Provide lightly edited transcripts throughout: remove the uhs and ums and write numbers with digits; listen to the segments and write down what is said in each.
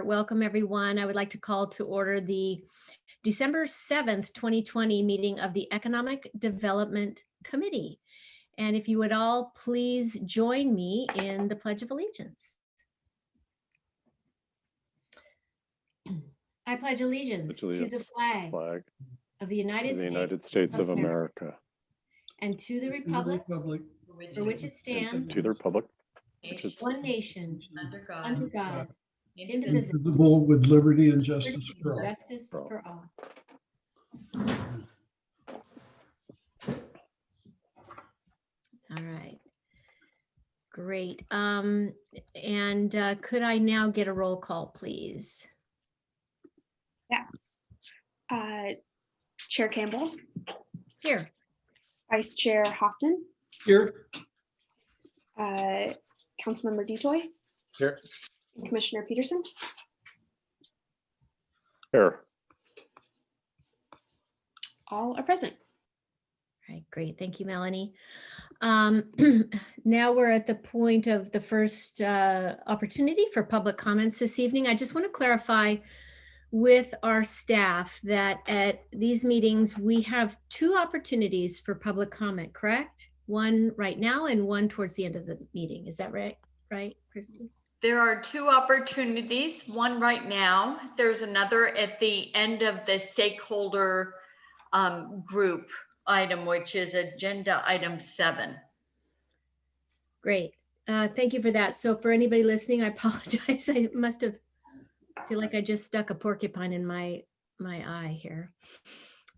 Welcome, everyone. I would like to call to order the December 7th, 2020 meeting of the Economic Development Committee. And if you would all please join me in the Pledge of Allegiance. I pledge allegiance to the flag of the United States of America and to the republic for which it stands, to the republic one nation, under God, indivisible, with liberty and justice for all. Justice for all. All right. Great. Could I now get a roll call, please? Yes. Chair Campbell. Here. Vice Chair Houghton. Here. Councilmember Detoy. Here. Commissioner Peterson. here. All are present. All right, great. Thank you, Melanie. Now we're at the point of the first opportunity for public comments this evening. I just want to clarify with our staff that at these meetings, we have two opportunities for public comment, correct? One right now and one towards the end of the meeting. Is that right? Right, Christy? There are two opportunities, one right now. There's another at the end of the stakeholder group item, which is agenda item 7. Great. Thank you for that. So for anybody listening, I apologize. I feel like I just stuck a porcupine in my eye here.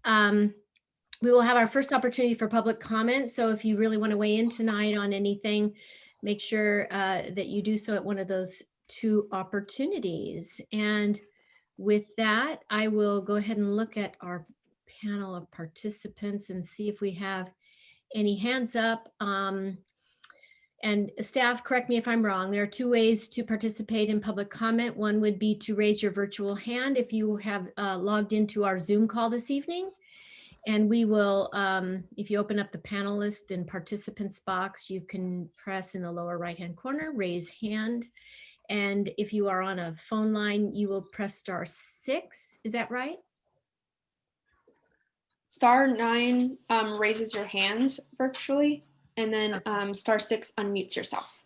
We will have our first opportunity for public comment. So if you really want to weigh in tonight on anything, make sure that you do so at one of those two opportunities. And with that, I will go ahead and look at our panel of participants and see if we have any hands up. And staff, correct me if I'm wrong, there are two ways to participate in public comment. One would be to raise your virtual hand if you have logged into our Zoom call this evening. And we will, if you open up the panelist and participants box, you can press in the lower right-hand corner, raise hand. And if you are on a phone line, you will press *6. Is that right? *9 raises your hand virtually, and then *6 unmutes yourself.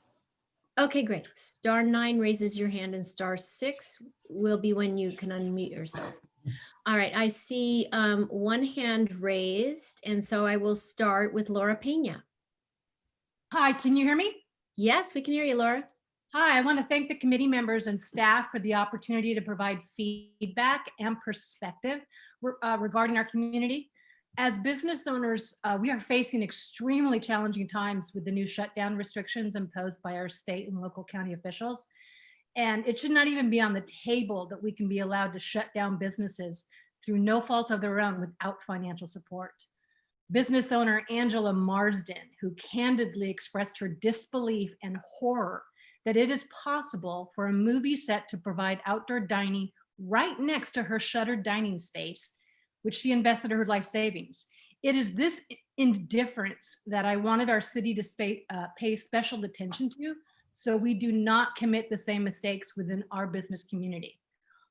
Okay, great. *9 raises your hand and *6 will be when you can unmute yourself. All right, I see one hand raised, and so I will start with Laura Pena. Hi, can you hear me? Yes, we can hear you, Laura. Hi, I want to thank the committee members and staff for the opportunity to provide feedback and perspective regarding our community. As business owners, we are facing extremely challenging times with the new shutdown restrictions imposed by our state and local county officials. And it should not even be on the table that we can be allowed to shut down businesses through no fault of their own without financial support. Business owner Angela Marsden, who candidly expressed her disbelief and horror that it is possible for a movie set to provide outdoor dining right next to her shuttered dining space, which she invested her life savings. It is this indifference that I wanted our city to pay special attention to, so we do not commit the same mistakes within our business community.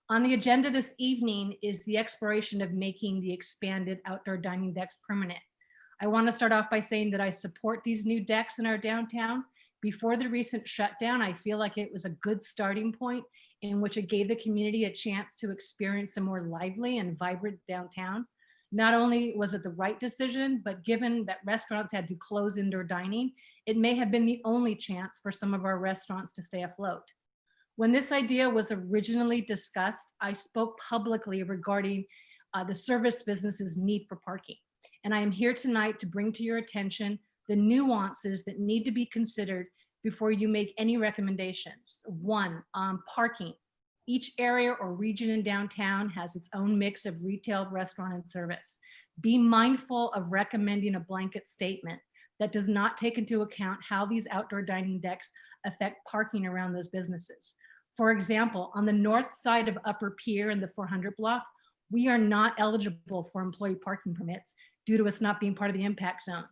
On the agenda this evening is the exploration of making the expanded outdoor dining decks permanent. I want to start off by saying that I support these new decks in our downtown. Before the recent shutdown, I feel like it was a good starting point in which it gave the community a chance to experience a more lively and vibrant downtown. Not only was it the right decision, but given that restaurants had to close indoor dining, it may have been the only chance for some of our restaurants to stay afloat. When this idea was originally discussed, I spoke publicly regarding the service business's need for parking. And I am here tonight to bring to your attention the nuances that need to be considered before you make any recommendations. 1, parking. Each area or region in downtown has its own mix of retail, restaurant, and service. Be mindful of recommending a blanket statement that does not take into account how these outdoor dining decks affect parking around those businesses. For example, on the north side of Upper Pier in the 400 block, we are not eligible for employee parking permits due to us not being part of the impact zone.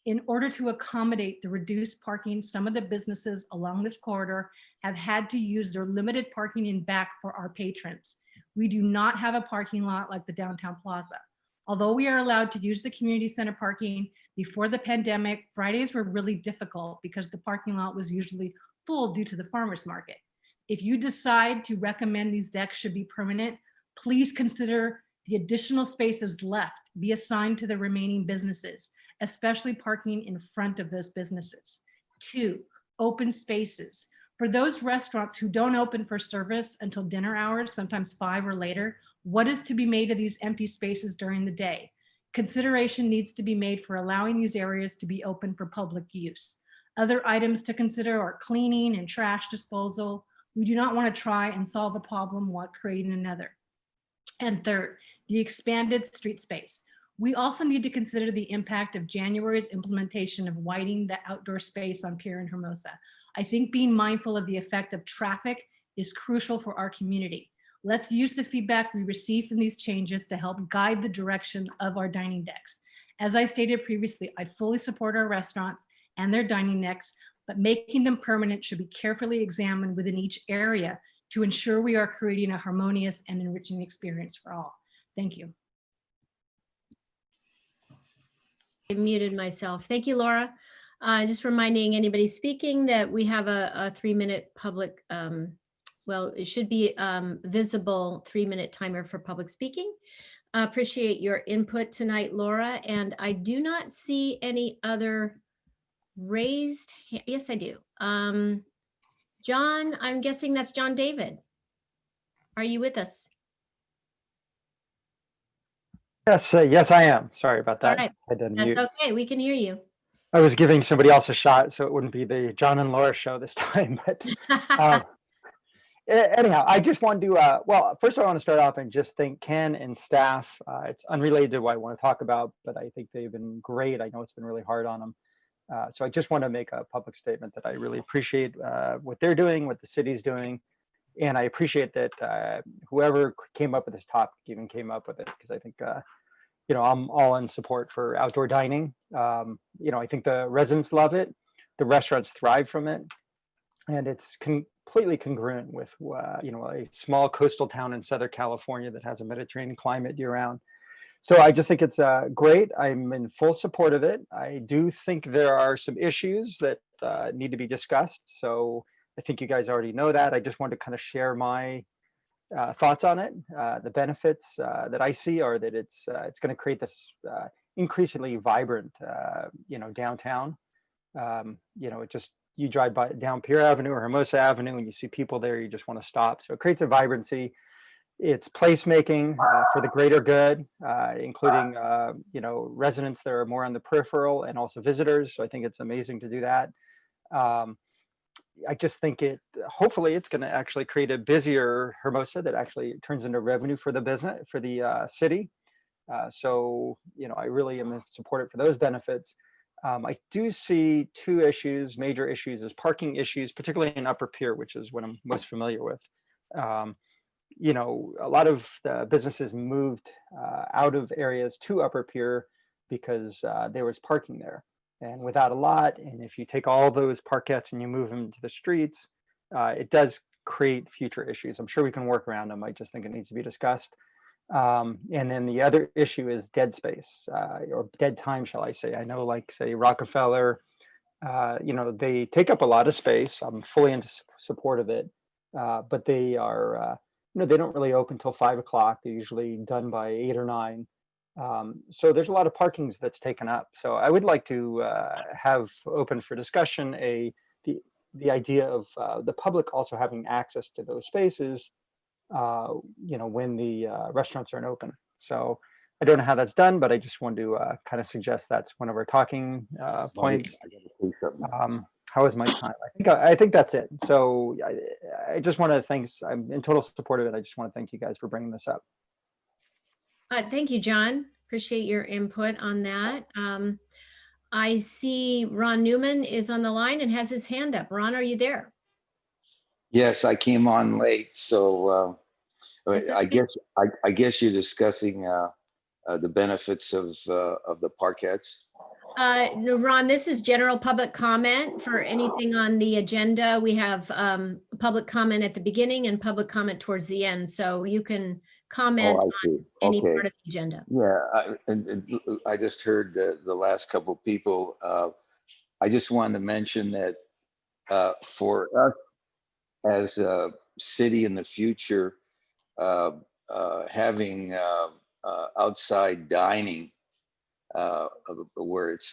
In order to accommodate the reduced parking, some of the businesses along this corridor have had to use their limited parking in back for our patrons. We do not have a parking lot like the downtown plaza. Although we are allowed to use the community center parking, before the pandemic, Fridays were really difficult because the parking lot was usually full due to the farmer's market. If you decide to recommend these decks should be permanent, please consider the additional spaces left be assigned to the remaining businesses, especially parking in front of those businesses. 2, open spaces. For those restaurants who don't open for service until dinner hours, sometimes 5 or later, what is to be made of these empty spaces during the day? Consideration needs to be made for allowing these areas to be open for public use. Other items to consider are cleaning and trash disposal. We do not want to try and solve a problem while creating another. And third, the expanded street space. We also need to consider the impact of January's implementation of widening the outdoor space on Pier and Hermosa. I think being mindful of the effect of traffic is crucial for our community. Let's use the feedback we receive from these changes to help guide the direction of our dining decks. As I stated previously, I fully support our restaurants and their dining decks, but making them permanent should be carefully examined within each area to ensure we are creating a harmonious and enriching experience for all. Thank you. I muted myself. Thank you, Laura. Just reminding anybody speaking that we have a 3-minute public, well, it should be visible 3-minute timer for public speaking. Appreciate your input tonight, Laura. And I do not see any other raised. Yes, I do. John, I'm guessing that's John David. Are you with us? Yes, yes, I am. Sorry about that. All right. I didn't That's mute. okay. We can hear you. I was giving somebody else a shot, so it wouldn't be the John and Laura show this time. But anyhow, I just wanted to, well, first I want to start off and just thank Ken and staff. It's unrelated to what I want to talk about, but I think they've been great. I know it's been really hard on them. So I just want to make a public statement that I really appreciate what they're doing, what the city's doing. And I appreciate that whoever came up with this topic even came up with it, because I think, you know, I'm all in support for outdoor dining. You know, I think the residents love it. The restaurants thrive from it. And it's completely congruent with, you know, a small coastal town in Southern California that has a Mediterranean climate year round. So I just think it's great. I'm in full support of it. I do think there are some issues that need to be discussed. So I think you guys already know that. I just wanted to kind of share my thoughts on it. The benefits that I see are that it's going to create this increasingly vibrant, you know, downtown. You know, it just, you drive by down Pier Avenue or Hermosa Avenue and you see people there, you just want to stop. So it creates a vibrancy. It's placemaking for the greater good, including, you know, residents that are more on the peripheral and also visitors. So I think it's amazing to do that. I just think hopefully it's going to actually create a busier Hermosa that actually turns into revenue for the business, for the city. So, you know, I really am supportive for those benefits. I do see 2 issues, major issues, is parking issues, particularly in Upper Pier, which is what I'm most familiar with. You know, a lot of the businesses moved out of areas to Upper Pier because there was parking there. And without a lot, and if you take all those parkettes and you move them to the streets, it does create future issues. I'm sure we can work around them. I just think it needs to be discussed. And then the other issue is dead space, or dead time, shall I say. I know, like, say, Rockefeller, you know, they take up a lot of space. I'm fully in support of it. But they are, you know, they don't really open till 5 o'clock. They're usually done by 8 or 9. So there's a lot of parkings that's taken up. So I would like to have open for discussion the idea of the public also having access to those spaces, you know, when the restaurants aren't open. So I don't know how that's done, but I just wanted to kind of suggest that's one of our talking points. How is my time? I think that's it. So I just want to thank. I'm in total support of it. I just want to thank you guys for bringing this up. Thank you, John. Appreciate your input on that. I see Ron Newman is on the line and has his hand up. Ron, are you there? Yes, I came on late, so That's I okay. guess you're discussing the benefits of the parkettes. No, Ron, this is general public comment for anything on the agenda. We have public comment at the beginning and public comment towards the end. So you can comment Oh, I on see. any Okay. part of the agenda. Yeah, and I just heard the last couple people. I just wanted to mention that for us as a city in the future, uh, having outside dining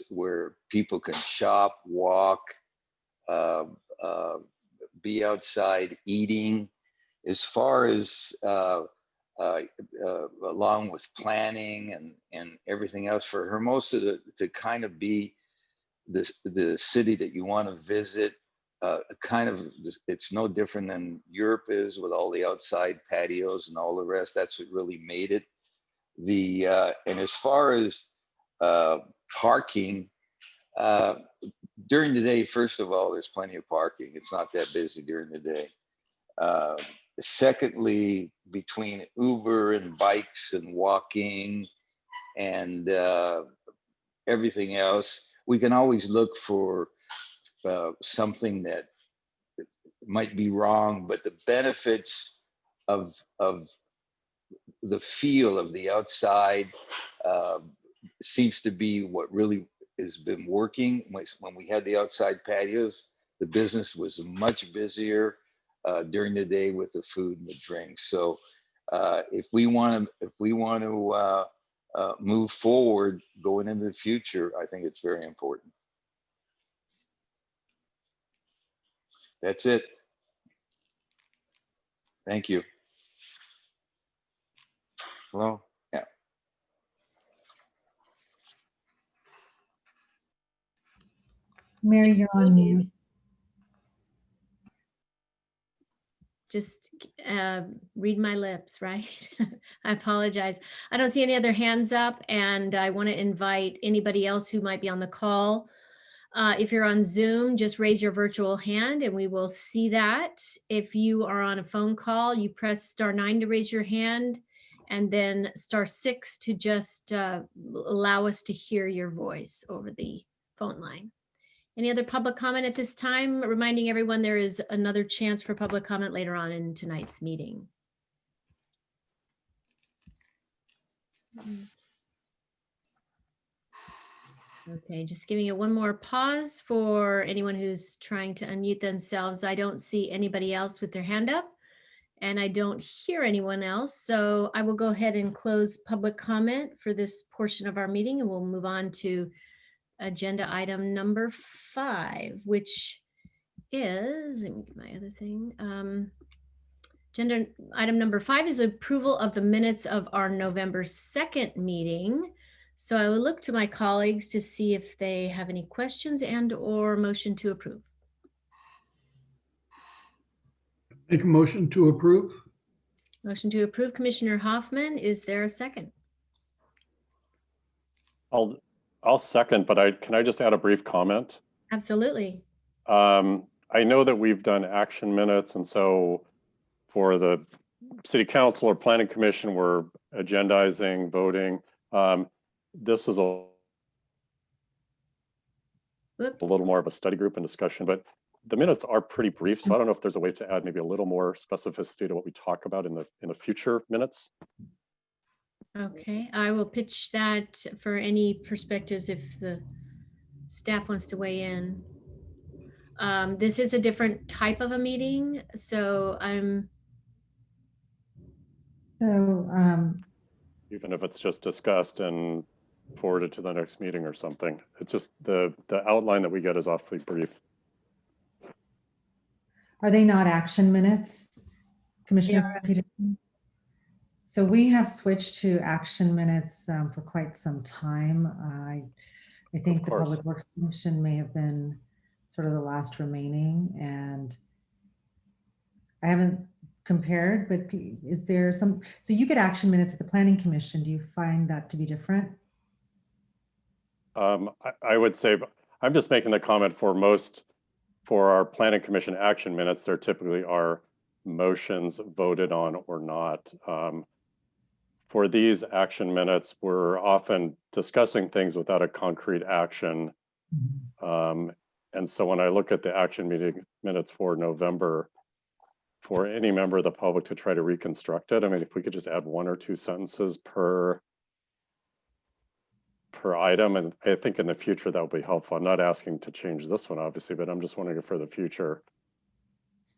where people can shop, walk, uh, uh, be outside eating, as far as along with planning and everything else for Hermosa to kind of be the city that you want to visit. Kind of, it's no different than Europe is with all the outside patios and all the rest. That's what really made it. And as far as parking, uh, during the day, first of all, there's plenty of parking. It's not that busy during the day. Uh, Secondly, between Uber and bikes and walking and everything else, we can always look for something that might be wrong, but the benefits of the feel of the outside uh, seems to be what really has been working. When we had the outside patios, the business was much busier during the day with the food and the drinks. So if we want to move forward going into the future, I think it's very important. That's it. Thank you. Hello? Yeah. Mary, you're on mute. Just read my lips, right? I apologize. I don't see any other hands up, and I want to invite anybody else who might be on the call. If you're on Zoom, just raise your virtual hand and we will see that. If you are on a phone call, you press *9 to raise your hand and then *6 to just allow us to hear your voice over the phone line. Any other public comment at this time? Reminding everyone there is another chance for public comment later on in tonight's meeting. Okay, just giving it one more pause for anyone who's trying to unmute themselves. I don't see anybody else with their hand up and I don't hear anyone else. So I will go ahead and close public comment for this portion of our meeting and we'll move on to agenda item number 5, which is, let me get my other thing. Agenda item number 5 is approval of the minutes of our November 2nd meeting. So I will look to my colleagues to see if they have any questions and or motion to approve. Make a motion to approve. Motion to approve, Commissioner Hoffman. Is there a second? I'll second, but can I just add a brief comment? Absolutely. I know that we've done action minutes, and so for the City Council or Planning Commission, we're agendizing, voting. This is a little more of a study group and discussion, but the minutes are pretty brief, so I don't know if there's a way to add maybe a little more specificity to what we talk about in the future minutes. Okay, I will pitch that for any perspectives if the staff wants to weigh in. This is a different type of a meeting, so even if it's just discussed and forwarded to the next meeting or something. It's just the outline that we get is awfully brief. Are they not action minutes, Commissioner Peterson? So we have switched to action minutes for quite some time. I think the Public Works Commission may have been sort of the last remaining, and I haven't compared, but is there some, so you get action minutes at the Planning Commission. Do you find that to be different? I would say, I'm just making the comment for our Planning Commission action minutes, there typically are motions voted on or not. for these action minutes, we're often discussing things without a concrete action. And so when I look at the action meeting minutes for November, for any member of the public to try to reconstruct it, I mean, if we could just add 1 or 2 sentences per item, and I think in the future that would be helpful. I'm not asking to change this one, obviously, but I'm just wondering for the future.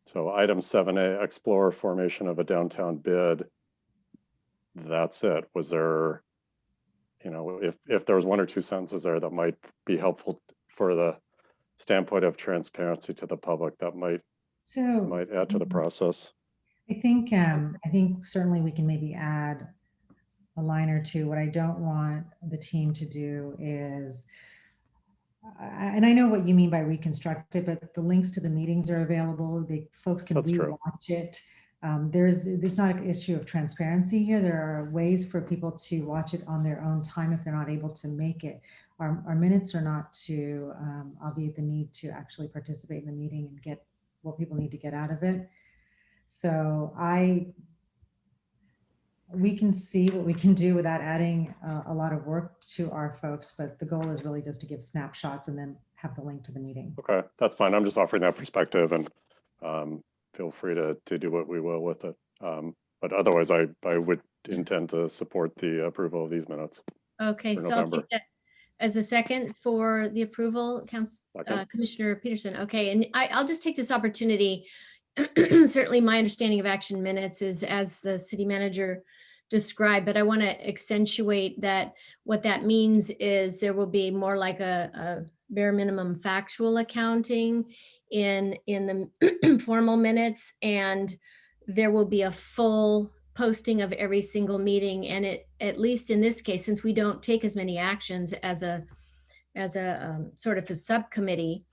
So item 7A, explore formation of a downtown bid. That's it. Was there, if there was 1 or 2 sentences there that might be helpful for the standpoint of transparency to the public, that might add to the process. I think certainly we can maybe add a line or two. What I don't want the team to do is, and I know what you mean by reconstruct it, but the links to the meetings are available. Folks can rewatch it. It's not an issue of transparency here. There are ways for people to watch it on their own time if they're not able to make it. Our minutes are not to obviate the need to actually participate in the meeting and get what people need to get out of it. So we can see what we can do without adding a lot of work to our folks, but the goal is really just to give snapshots and then have the link to the meeting. Okay, that's fine. I'm just offering that perspective, and feel free to do what we will with it. But otherwise, I would intend to support the approval of these minutes. Okay, so I'll take that as a second for the approval, Commissioner Peterson. Okay, and I'll just take this opportunity. Certainly my understanding of action minutes is as the city manager described, but I want to accentuate that what that means is there will be more like a bare minimum factual accounting in the formal minutes, and there will be a full posting of every single meeting. And it, at least in this case, since we don't take as many actions as a sort of a subcommittee,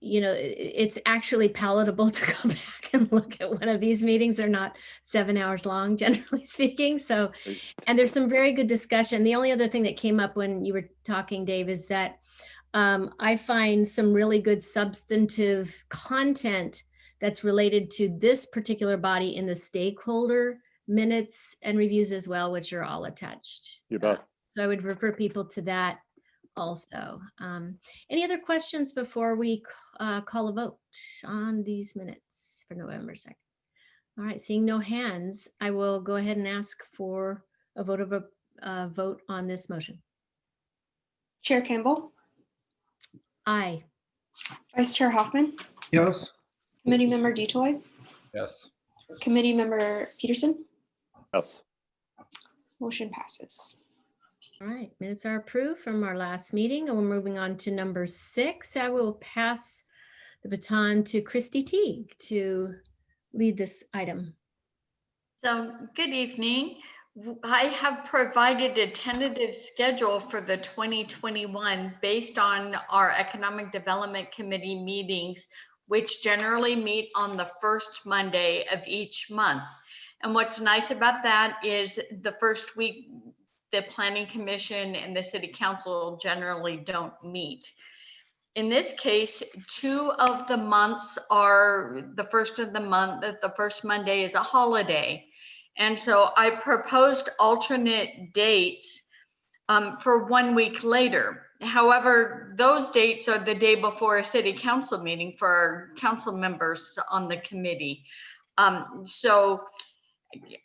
it's actually palatable to go back and look at one of these meetings. They're not 7 hours long, generally speaking. So, and there's some very good discussion. The only other thing that came up when you were talking, Dave, is that I find some really good substantive content that's related to this particular body in the stakeholder minutes and reviews as well, which are all attached. You bet. So I would refer people to that also. Any other questions before we call a vote on these minutes for November 2nd? All right, seeing no hands, I will go ahead and ask for a vote on this motion. Chair Campbell, Aye. Vice Chair Hoffman, Yes. Committee Member DeToy, Yes. Committee Member Peterson. Yes. Motion passes. All right, minutes are approved from our last meeting, and we're moving on to number 6. I will pass the baton to Christy Teague to lead this item. So, good evening. I have provided a tentative schedule for the 2021 based on our Economic Development Committee meetings, which generally meet on the first Monday of each month. And what's nice about that is the first week, the Planning Commission and the City Council generally don't meet. In this case, 2 of the months are the first of the month, the first Monday is a holiday. And so I proposed alternate dates for 1 week later. However, those dates are the day before a city council meeting for our council members on the committee. So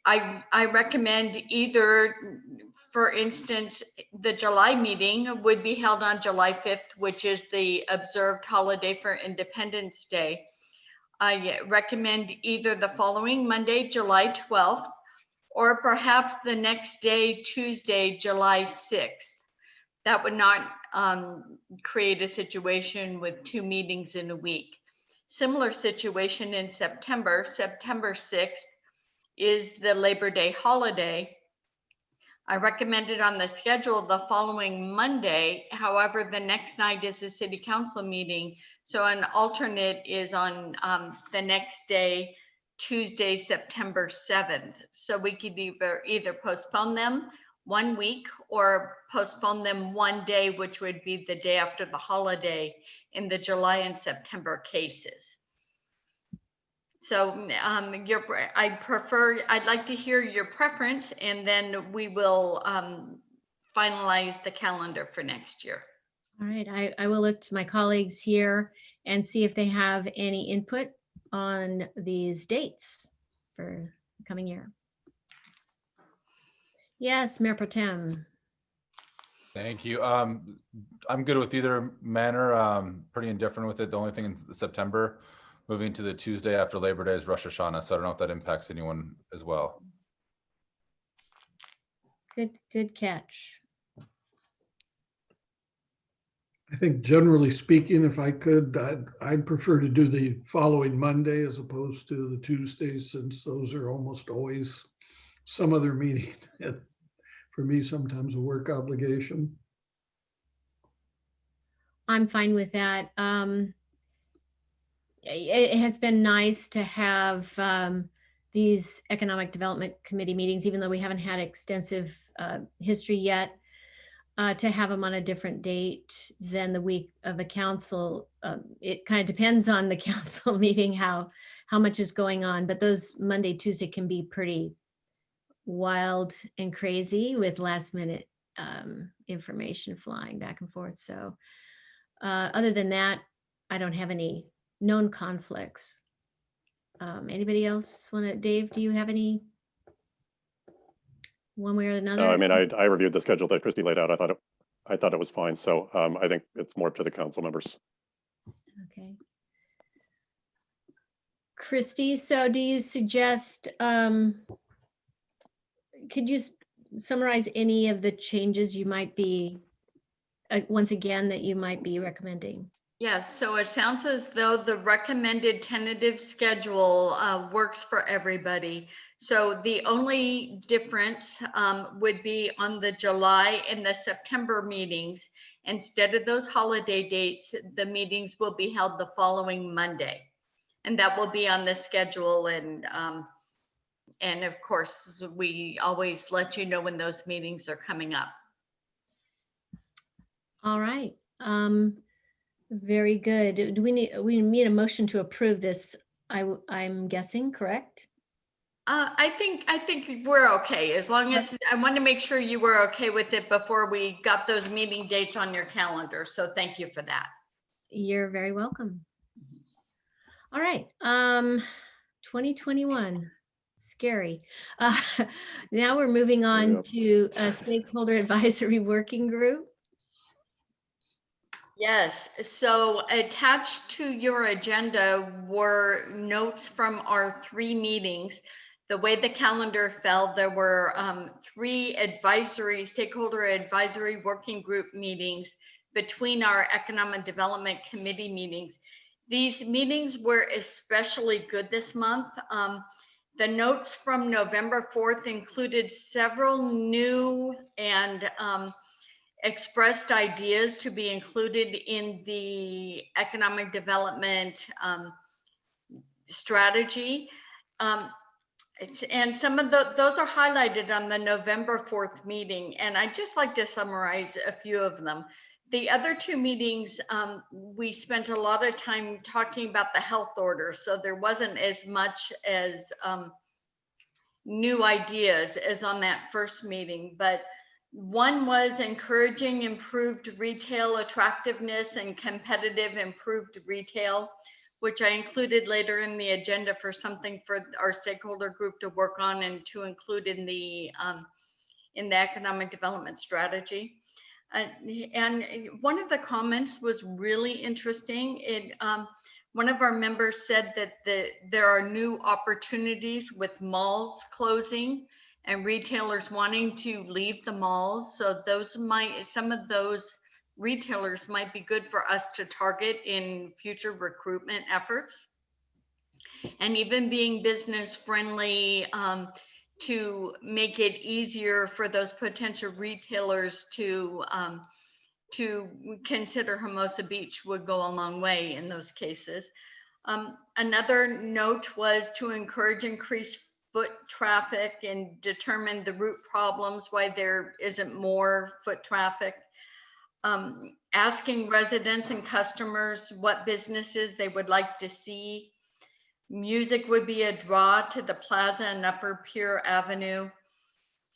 I recommend either, for instance, the July meeting would be held on July 5th, which is the observed holiday for Independence Day. I recommend either the following Monday, July 12th, or perhaps the next day, Tuesday, July 6th. That would not create a situation with 2 meetings in a week. Similar situation in September. September 6th is the Labor Day holiday. I recommended on the schedule the following Monday. However, the next night is the city council meeting. So an alternate is on the next day, Tuesday, September 7th. So we could either postpone them 1 week or postpone them 1 day, which would be the day after the holiday in the July and September cases. So I'd like to hear your preference, and then we will finalize the calendar for next year. All right, I will look to my colleagues here and see if they have any input on these dates for the coming year. Yes, Mayor Pro Tem. Thank you. I'm good with either manner. Pretty indifferent with it. The only thing in September, moving to the Tuesday after Labor Day is Rosh Hashanah. So I don't know if that impacts anyone as well. Good catch. I think generally speaking, if I could, I'd prefer to do the following Monday as opposed to the Tuesdays, since those are almost always some other meeting. And for me, sometimes a work obligation. I'm fine with that. It has been nice to have these Economic Development Committee meetings, even though we haven't had extensive history yet, to have them on a different date than the week of the council. It kind of depends on the council meeting, how much is going on, but those Monday, Tuesday can be pretty wild and crazy with last minute information flying back and forth. So other than that, I don't have any known conflicts. Anybody else want to, Dave, do you have any one way or another? No, I mean, I reviewed the schedule that Christy laid out. I thought it was fine. So I think it's more up to the council members. Okay. Christy, so do you suggest, could you summarize any of the changes you might be, once again, that you might be recommending? Yes, so it sounds as though the recommended tentative schedule works for everybody. So the only difference would be on the July and the September meetings. Instead of those holiday dates, the meetings will be held the following Monday. And that will be on the schedule. And of course, we always let you know when those meetings are coming up. All right. Very good. Do we need a motion to approve this? I'm guessing, correct? I think we're okay, as long as, I want to make sure you were okay with it before we got those meeting dates on your calendar. So thank you for that. You're very welcome. All right. 2021, scary. Now we're moving on to a stakeholder advisory working group. Yes, so attached to your agenda were notes from our 3 meetings. The way the calendar fell, there were 3 stakeholder advisory working group meetings between our Economic Development Committee meetings. These meetings were especially good this month. The notes from November 4th included several new and expressed ideas to be included in the economic development strategy. And some of those are highlighted on the November 4th meeting. And I'd just like to summarize a few of them. The other 2 meetings, we spent a lot of time talking about the health order. So there wasn't as much as new ideas as on that first meeting, but one was encouraging improved retail attractiveness and competitive improved retail, which I included later in the agenda for something for our stakeholder group to work on and to include in the economic development strategy. And one of the comments was really interesting. One of our members said that there are new opportunities with malls closing and retailers wanting to leave the malls. So some of those retailers might be good for us to target in future recruitment efforts. And even being business friendly to make it easier for those potential retailers to consider Hermosa Beach would go a long way in those cases. Another note was to encourage increased foot traffic and determine the root problems why there isn't more foot traffic. Asking residents and customers what businesses they would like to see. Music would be a draw to the plaza and Upper Pier Avenue.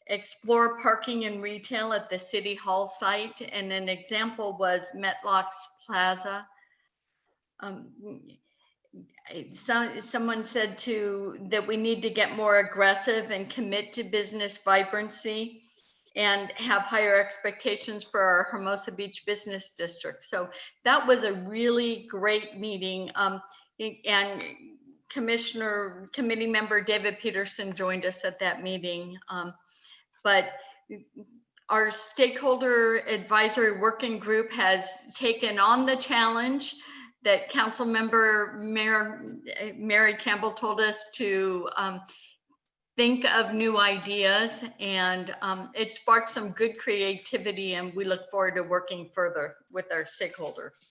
Explore parking and retail at the City Hall site. And an example was Metlock's Plaza. Someone said that we need to get more aggressive and commit to business vibrancy and have higher expectations for our Hermosa Beach Business District. So that was a really great meeting. And committee member David Peterson joined us at that meeting. But our stakeholder advisory working group has taken on the challenge that Council Member Mary Campbell told us to think of new ideas, and it sparked some good creativity, and we look forward to working further with our stakeholders.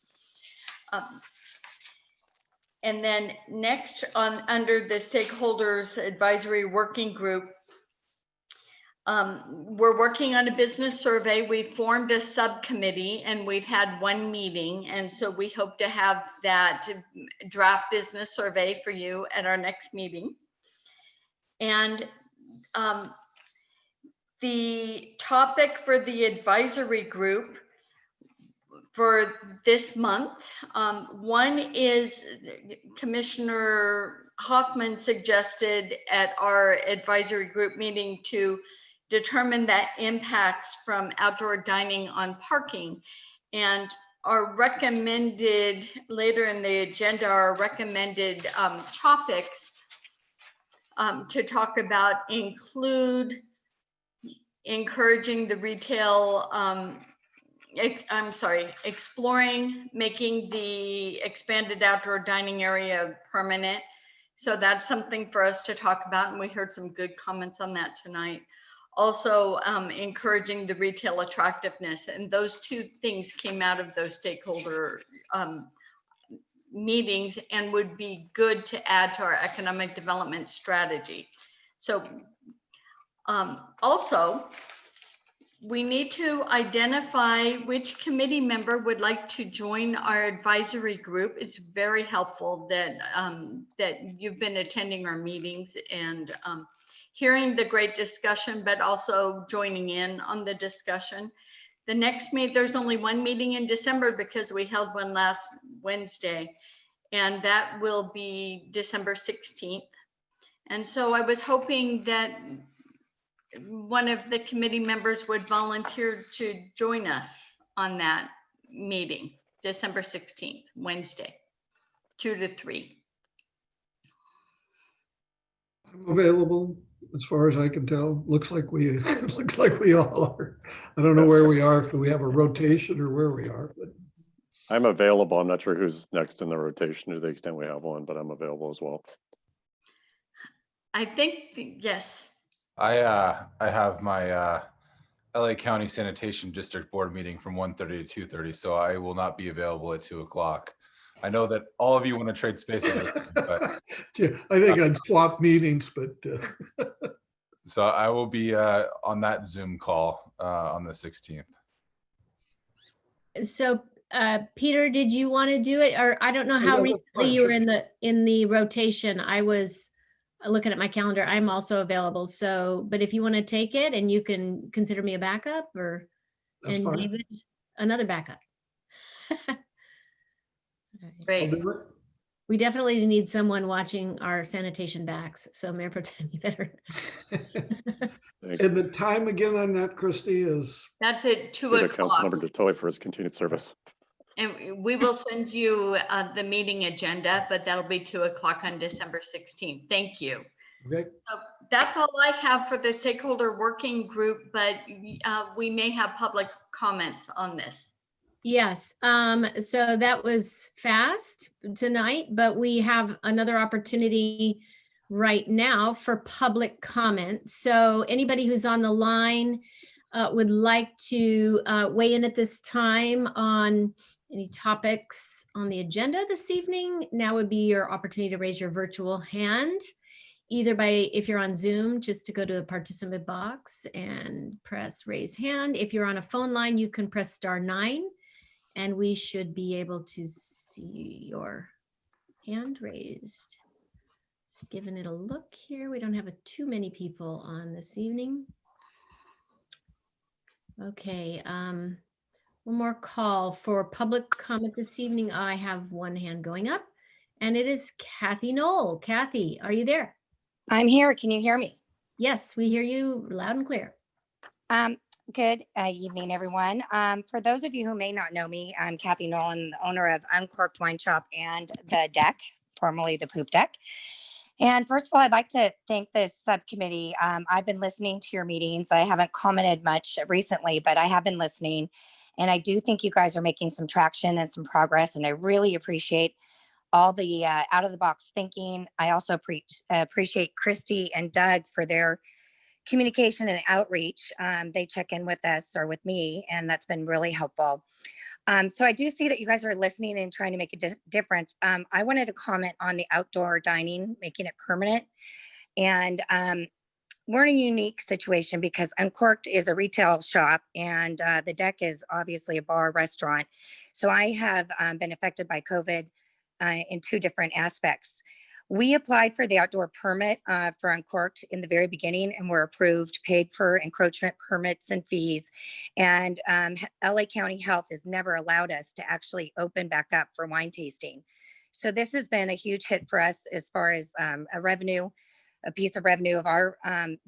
And then next under the stakeholders advisory working group, we're working on a business survey. We formed a subcommittee and we've had one meeting. And so we hope to have that draft business survey for you at our next meeting. And the topic for the advisory group for this month, one is Commissioner Hoffman suggested at our advisory group meeting to determine that impacts from outdoor dining on parking. And our recommended, later in the agenda, our recommended topics to talk about include encouraging the retail, exploring making the expanded outdoor dining area permanent. So that's something for us to talk about, and we heard some good comments on that tonight. Also, encouraging the retail attractiveness, and those two things came out of those stakeholder meetings and would be good to add to our economic development strategy. So also, we need to identify which committee member would like to join our advisory group. It's very helpful that that you've been attending our meetings and hearing the great discussion, but also joining in on the discussion. The next meeting, there's only one meeting in December because we held one last Wednesday, and that will be December 16th. And so I was hoping that one of the committee members would volunteer to join us on that meeting, December 16th, Wednesday, 2 to 3. I'm available as far as I can tell. Looks like we all are. I don't know where we are, if we have a rotation or where we are, but I'm available. I'm not sure who's next in the rotation to the extent we have one, but I'm available as well. I think, yes. I have my LA County Sanitation District Board meeting from 1:30 to 2:30, so I will not be available at 2 o'clock. I know that all of you want to trade spaces with me, but yeah, I think I'd swap meetings, but so I will be on that Zoom call on the 16th. So Peter, did you want to do it? Or I don't know how recently you were in the rotation. I was looking at my calendar. I'm also available. So, but if you want to take it and you can consider me a backup, or that's fine. David, another backup. Great. We definitely need someone watching our sanitation backs. So Mayor Pro Tem, you better. And the time again on that, Christy, is? That's at 2 To o'clock. Councilmember DeToy for his continued service. And we will send you the meeting agenda, but that'll be 2 o'clock on December 16th. Thank you. Okay. That's all I have for the stakeholder working group, but we may have public comments on this. Yes, so that was fast tonight, but we have another opportunity right now for public comment. So anybody who's on the line would like to weigh in at this time on any topics on the agenda this evening, now would be your opportunity to raise your virtual hand, either by, if you're on Zoom, just to go to the participant box and press raise hand. If you're on a phone line, you can press *9. And we should be able to see your hand raised. Just giving it a look here. We don't have too many people on this evening. Okay, one more call for public comment this evening. I have one hand going up, and it is Kathy Knoll. Kathy, are you there? I'm here. Can you hear me? Yes, we hear you loud and clear. Good evening, everyone. For those of you who may not know me, I'm Kathy Nolan, the owner of Uncorked Wine Shop and The Deck, formerly the Poop Deck. And first of all, I'd like to thank this subcommittee. I've been listening to your meetings. I haven't commented much recently, but I have been listening. And I do think you guys are making some traction and some progress. And I really appreciate all the out of the box thinking. I also appreciate Christy and Doug for their communication and outreach. They check in with us or with me, and that's been really helpful. So I do see that you guys are listening and trying to make a difference. I wanted to comment on the outdoor dining, making it permanent. And we're in a unique situation because Uncorked is a retail shop and The Deck is obviously a bar restaurant. So I have been affected by COVID in two different aspects. We applied for the outdoor permit for Uncorked in the very beginning and were approved, paid for encroachment permits and fees. And LA County Health has never allowed us to actually open back up for wine tasting. So this has been a huge hit for us as far as a piece of revenue of our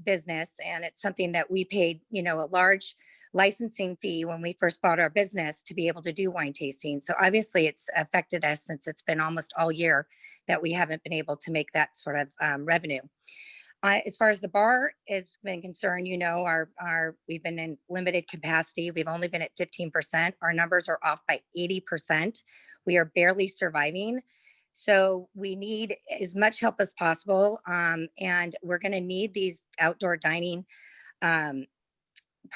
business. And it's something that we paid, a large licensing fee when we first bought our business to be able to do wine tasting. So obviously it's affected us since it's been almost all year that we haven't been able to make that sort of revenue. As far as the bar is been concerned, we've been in limited capacity. We've only been at 15%. Our numbers are off by 80%. We are barely surviving. So we need as much help as possible. And we're going to need these outdoor dining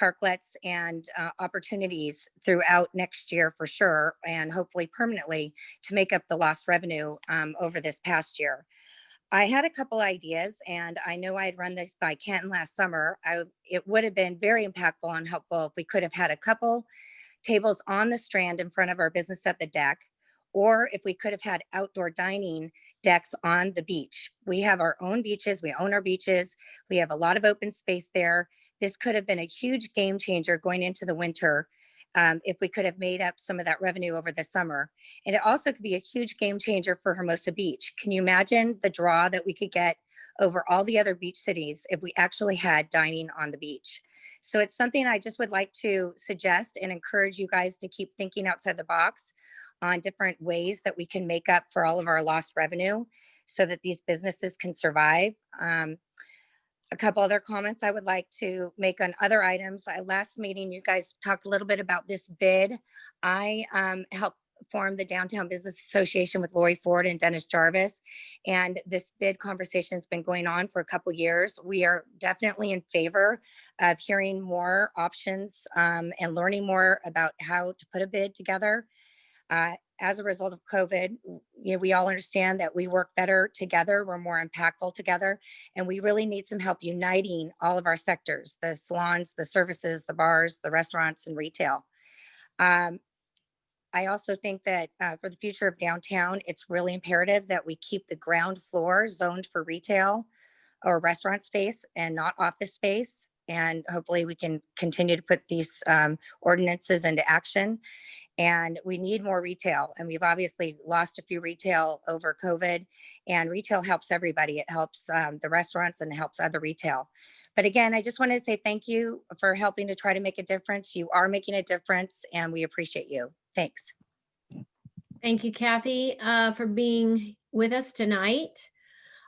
parklets and opportunities throughout next year for sure, and hopefully permanently to make up the lost revenue over this past year. I had a couple ideas, and I know I had run this by Kenton last summer. It would have been very impactful and helpful if we could have had a couple tables on the Strand in front of our business at The Deck, or if we could have had outdoor dining decks on the beach. We have our own beaches. We own our beaches. We have a lot of open space there. This could have been a huge game changer going into the winter if we could have made up some of that revenue over the summer. And it also could be a huge game changer for Hermosa Beach. Can you imagine the draw that we could get over all the other beach cities if we actually had dining on the beach? So it's something I just would like to suggest and encourage you guys to keep thinking outside the box on different ways that we can make up for all of our lost revenue so that these businesses can survive. A couple other comments I would like to make on other items. Last meeting, you guys talked a little bit about this bid. I helped form the Downtown Business Association with Lori Ford and Dennis Jarvis. And this bid conversation has been going on for a couple years. We are definitely in favor of hearing more options and learning more about how to put a bid together. As a result of COVID, we all understand that we work better together, we're more impactful together, and we really need some help uniting all of our sectors, the salons, the services, the bars, the restaurants, and retail. I also think that for the future of downtown, it's really imperative that we keep the ground floor zoned for retail or restaurant space and not office space. And hopefully we can continue to put these ordinances into action. And we need more retail. And we've obviously lost a few retail over COVID, and retail helps everybody. It helps the restaurants and it helps other retail. But again, I just want to say thank you for helping to try to make a difference. You are making a difference and we appreciate you. Thanks. Thank you, Kathy, for being with us tonight.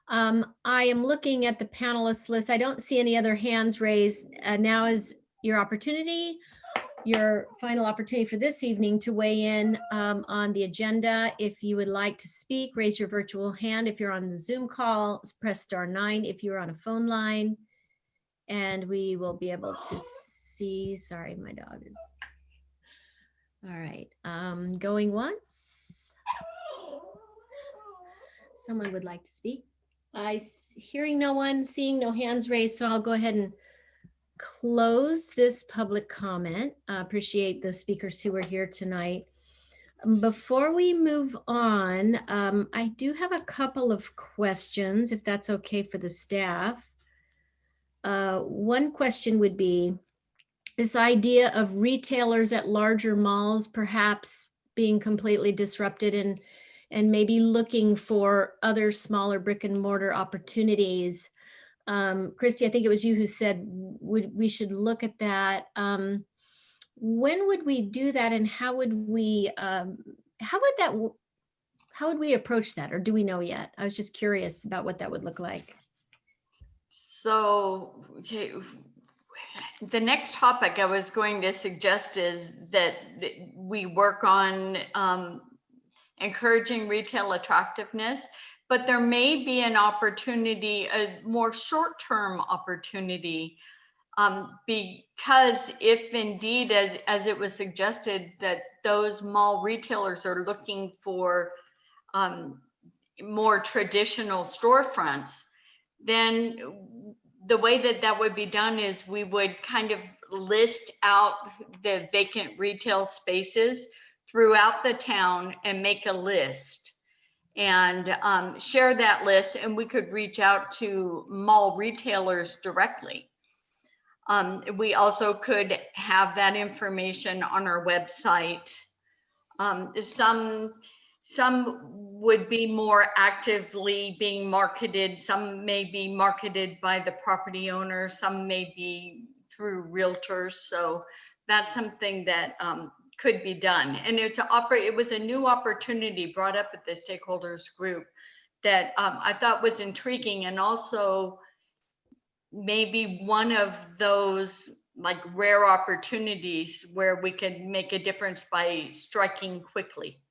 I am looking at the panelist list. I don't see any other hands raised. Now is your opportunity, your final opportunity for this evening to weigh in on the agenda. If you would like to speak, raise your virtual hand. If you're on the Zoom call, press *9. If you're on a phone line, and we will be able to see. Sorry, my dog is. All right, going once. Someone would like to speak. Hearing no one, seeing no hands raised, so I'll go ahead and close this public comment. Appreciate the speakers who were here tonight. Before we move on, I do have a couple of questions, if that's okay for the staff. One question would be this idea of retailers at larger malls perhaps being completely disrupted and maybe looking for other smaller brick and mortar opportunities. Christy, I think it was you who said we should look at that. When would we do that, and how would we approach that, or do we know yet? I was just curious about what that would look like. So, okay, the next topic I was going to suggest is that we work on encouraging retail attractiveness, but there may be an opportunity, a more short-term opportunity, because if indeed, as it was suggested, that those mall retailers are looking for more traditional storefronts, then the way that that would be done is we would kind of list out the vacant retail spaces throughout the town and make a list and share that list, and we could reach out to mall retailers directly. We also could have that information on our website. Some would be more actively being marketed. Some may be marketed by the property owner. Some may be through realtors. So that's something that could be done. And it was a new opportunity brought up at the stakeholders group that I thought was intriguing, and also maybe one of those like rare opportunities where we could make a difference by striking quickly.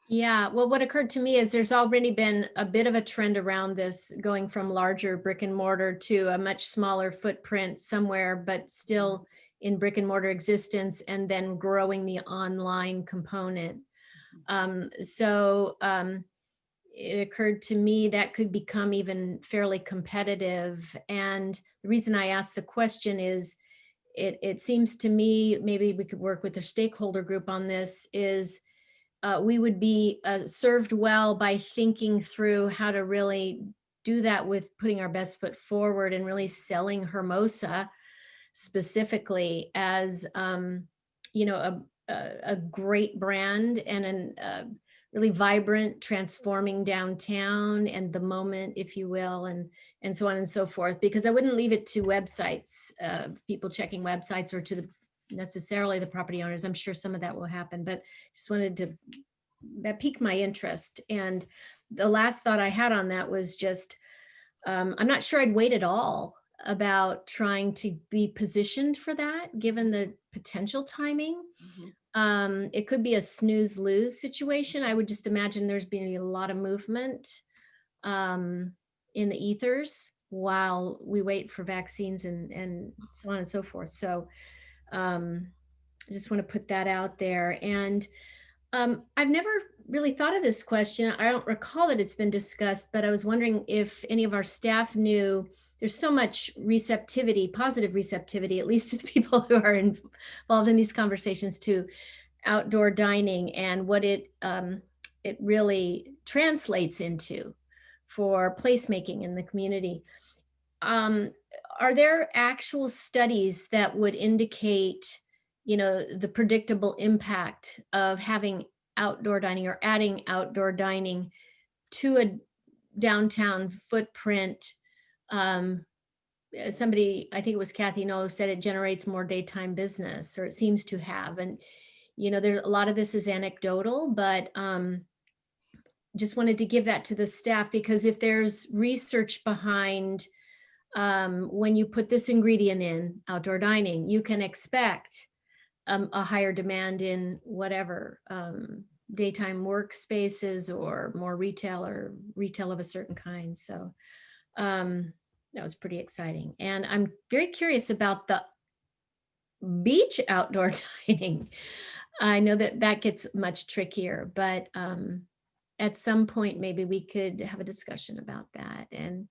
Yeah, well, what occurred to me is there's already been a bit of a trend around this, going from larger brick and mortar to a much smaller footprint somewhere, but still in brick and mortar existence, and then growing the online component. It occurred to me that could become even fairly competitive. And the reason I asked the question is it seems to me, maybe we could work with the stakeholder group on this, is we would be served well by thinking through how to really do that with putting our best foot forward and really selling Hermosa specifically as a great brand and a really vibrant, transforming downtown and the moment, if you will, and so on and so forth. Because I wouldn't leave it to websites, people checking websites, or to necessarily the property owners. I'm sure some of that will happen, but just wanted to, that piqued my interest. And the last thought I had on that was just, I'm not sure I'd wait at all about trying to be positioned for that, given the potential timing. It could be a snooze-lose situation. I would just imagine there's been a lot of movement in the ethers while we wait for vaccines and so on and so forth. So I just want to put that out there. And I've never really thought of this question. I don't recall that it's been discussed, but I was wondering if any of our staff knew. There's so much receptivity, positive receptivity, at least to the people who are involved in these conversations, to outdoor dining and what it really translates into for placemaking in the community. Are there actual studies that would indicate, the predictable impact of having outdoor dining or adding outdoor dining to a downtown footprint? Somebody, I think it was Kathy Noll, said it generates more daytime business, or it seems to have. And, there, a lot of this is anecdotal, but just wanted to give that to the staff, because if there's research behind when you put this ingredient in outdoor dining, you can expect a higher demand in whatever daytime workspaces or more retail or retail of a certain kind. So that was pretty exciting. And I'm very curious about the beach outdoor dining. I know that gets much trickier, but at some point, maybe we could have a discussion about that. And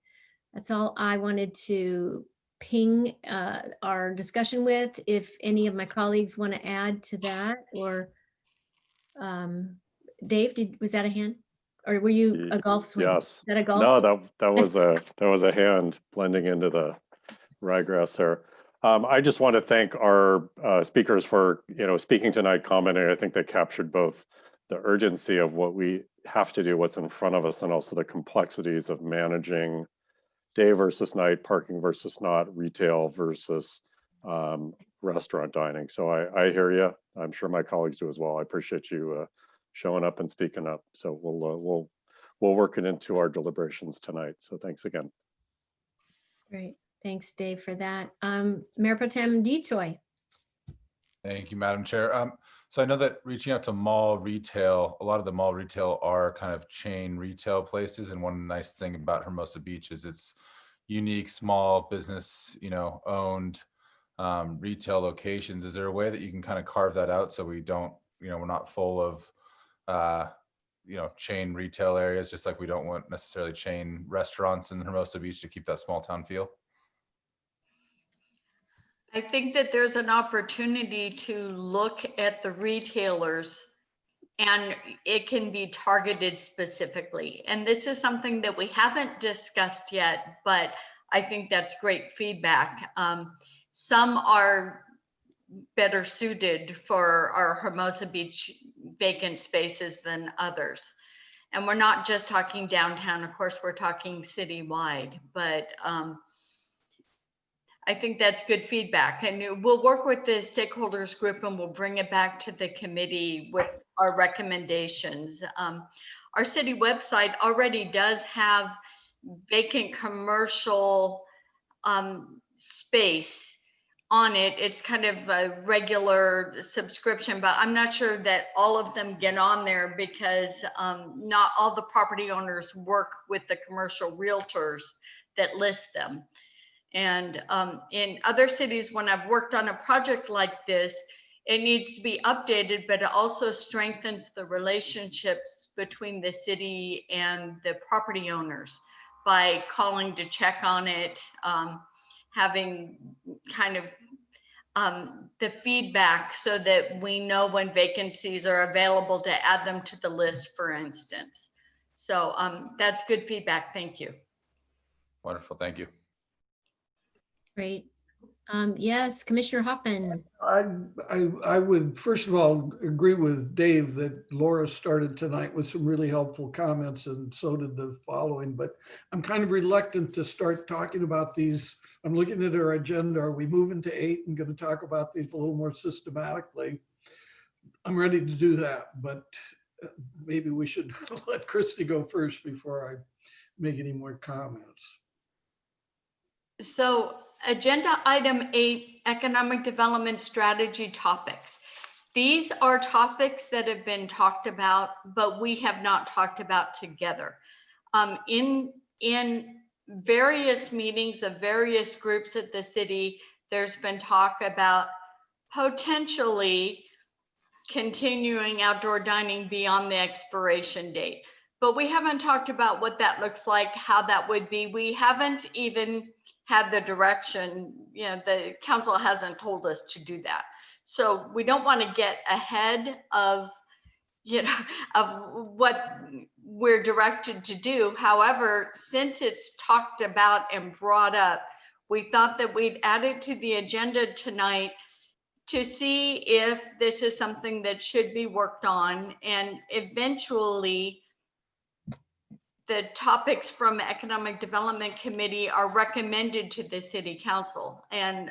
that's all I wanted to ping our discussion with. If any of my colleagues want to add to that, or Dave, was that a hand? Or were you a golf swing? Yes. Is that a golf No, swing? that was a hand blending into the ryegrass there. I just want to thank our speakers for speaking tonight, commenting. I think they captured both the urgency of what we have to do, what's in front of us, and also the complexities of managing day versus night, parking versus not, retail versus restaurant dining. So I hear you. I'm sure my colleagues do as well. I appreciate you showing up and speaking up. So we'll work it into our deliberations tonight. So thanks again. Great. Thanks, Dave, for that. Mayor Pro Tem Detoy. Thank you, Madam Chair. So I know that reaching out to mall retail, a lot of the mall retail are kind of chain retail places. And one nice thing about Hermosa Beach is it's unique, small business, owned retail locations. Is there a way that you can kind of carve that out so we don't, we're not full of, chain retail areas, just like we don't want necessarily chain restaurants in Hermosa Beach to keep that small town feel? I think that there's an opportunity to look at the retailers and it can be targeted specifically. And this is something that we haven't discussed yet, but I think that's great feedback. Some are better suited for our Hermosa Beach vacant spaces than others. And we're not just talking downtown, of course, we're talking citywide, but I think that's good feedback. And we'll work with the stakeholders group and we'll bring it back to the committee with our recommendations. Our city website already does have vacant commercial space on it. It's kind of a regular subscription, but I'm not sure that all of them get on there because not all the property owners work with the commercial realtors that list them. And in other cities, when I've worked on a project like this, it needs to be updated, but it also strengthens the relationships between the city and the property owners by calling to check on it, having kind of the feedback so that we know when vacancies are available to add them to the list, for instance. So that's good feedback. Thank you. Wonderful. Thank you. Great. Yes, Commissioner Hoffman. I would first of all agree with Dave that Laura started tonight with some really helpful comments, and so did the following, but I'm kind of reluctant to start talking about these. I'm looking at our agenda. Are we moving to 8 and going to talk about these a little more systematically? I'm ready to do that, but maybe we should let Christy go first before I make any more comments. So agenda item 8, economic development strategy topics. These are topics that have been talked about, but we have not talked about together. In various meetings of various groups at the city, there's been talk about potentially continuing outdoor dining beyond the expiration date. But we haven't talked about what that looks like, how that would be. We haven't even had the direction, the council hasn't told us to do that. So we don't want to get ahead of, of what we're directed to do. However, since it's talked about and brought up, we thought that we'd add it to the agenda tonight to see if this is something that should be worked on, and eventually the topics from the Economic Development Committee are recommended to the City Council. And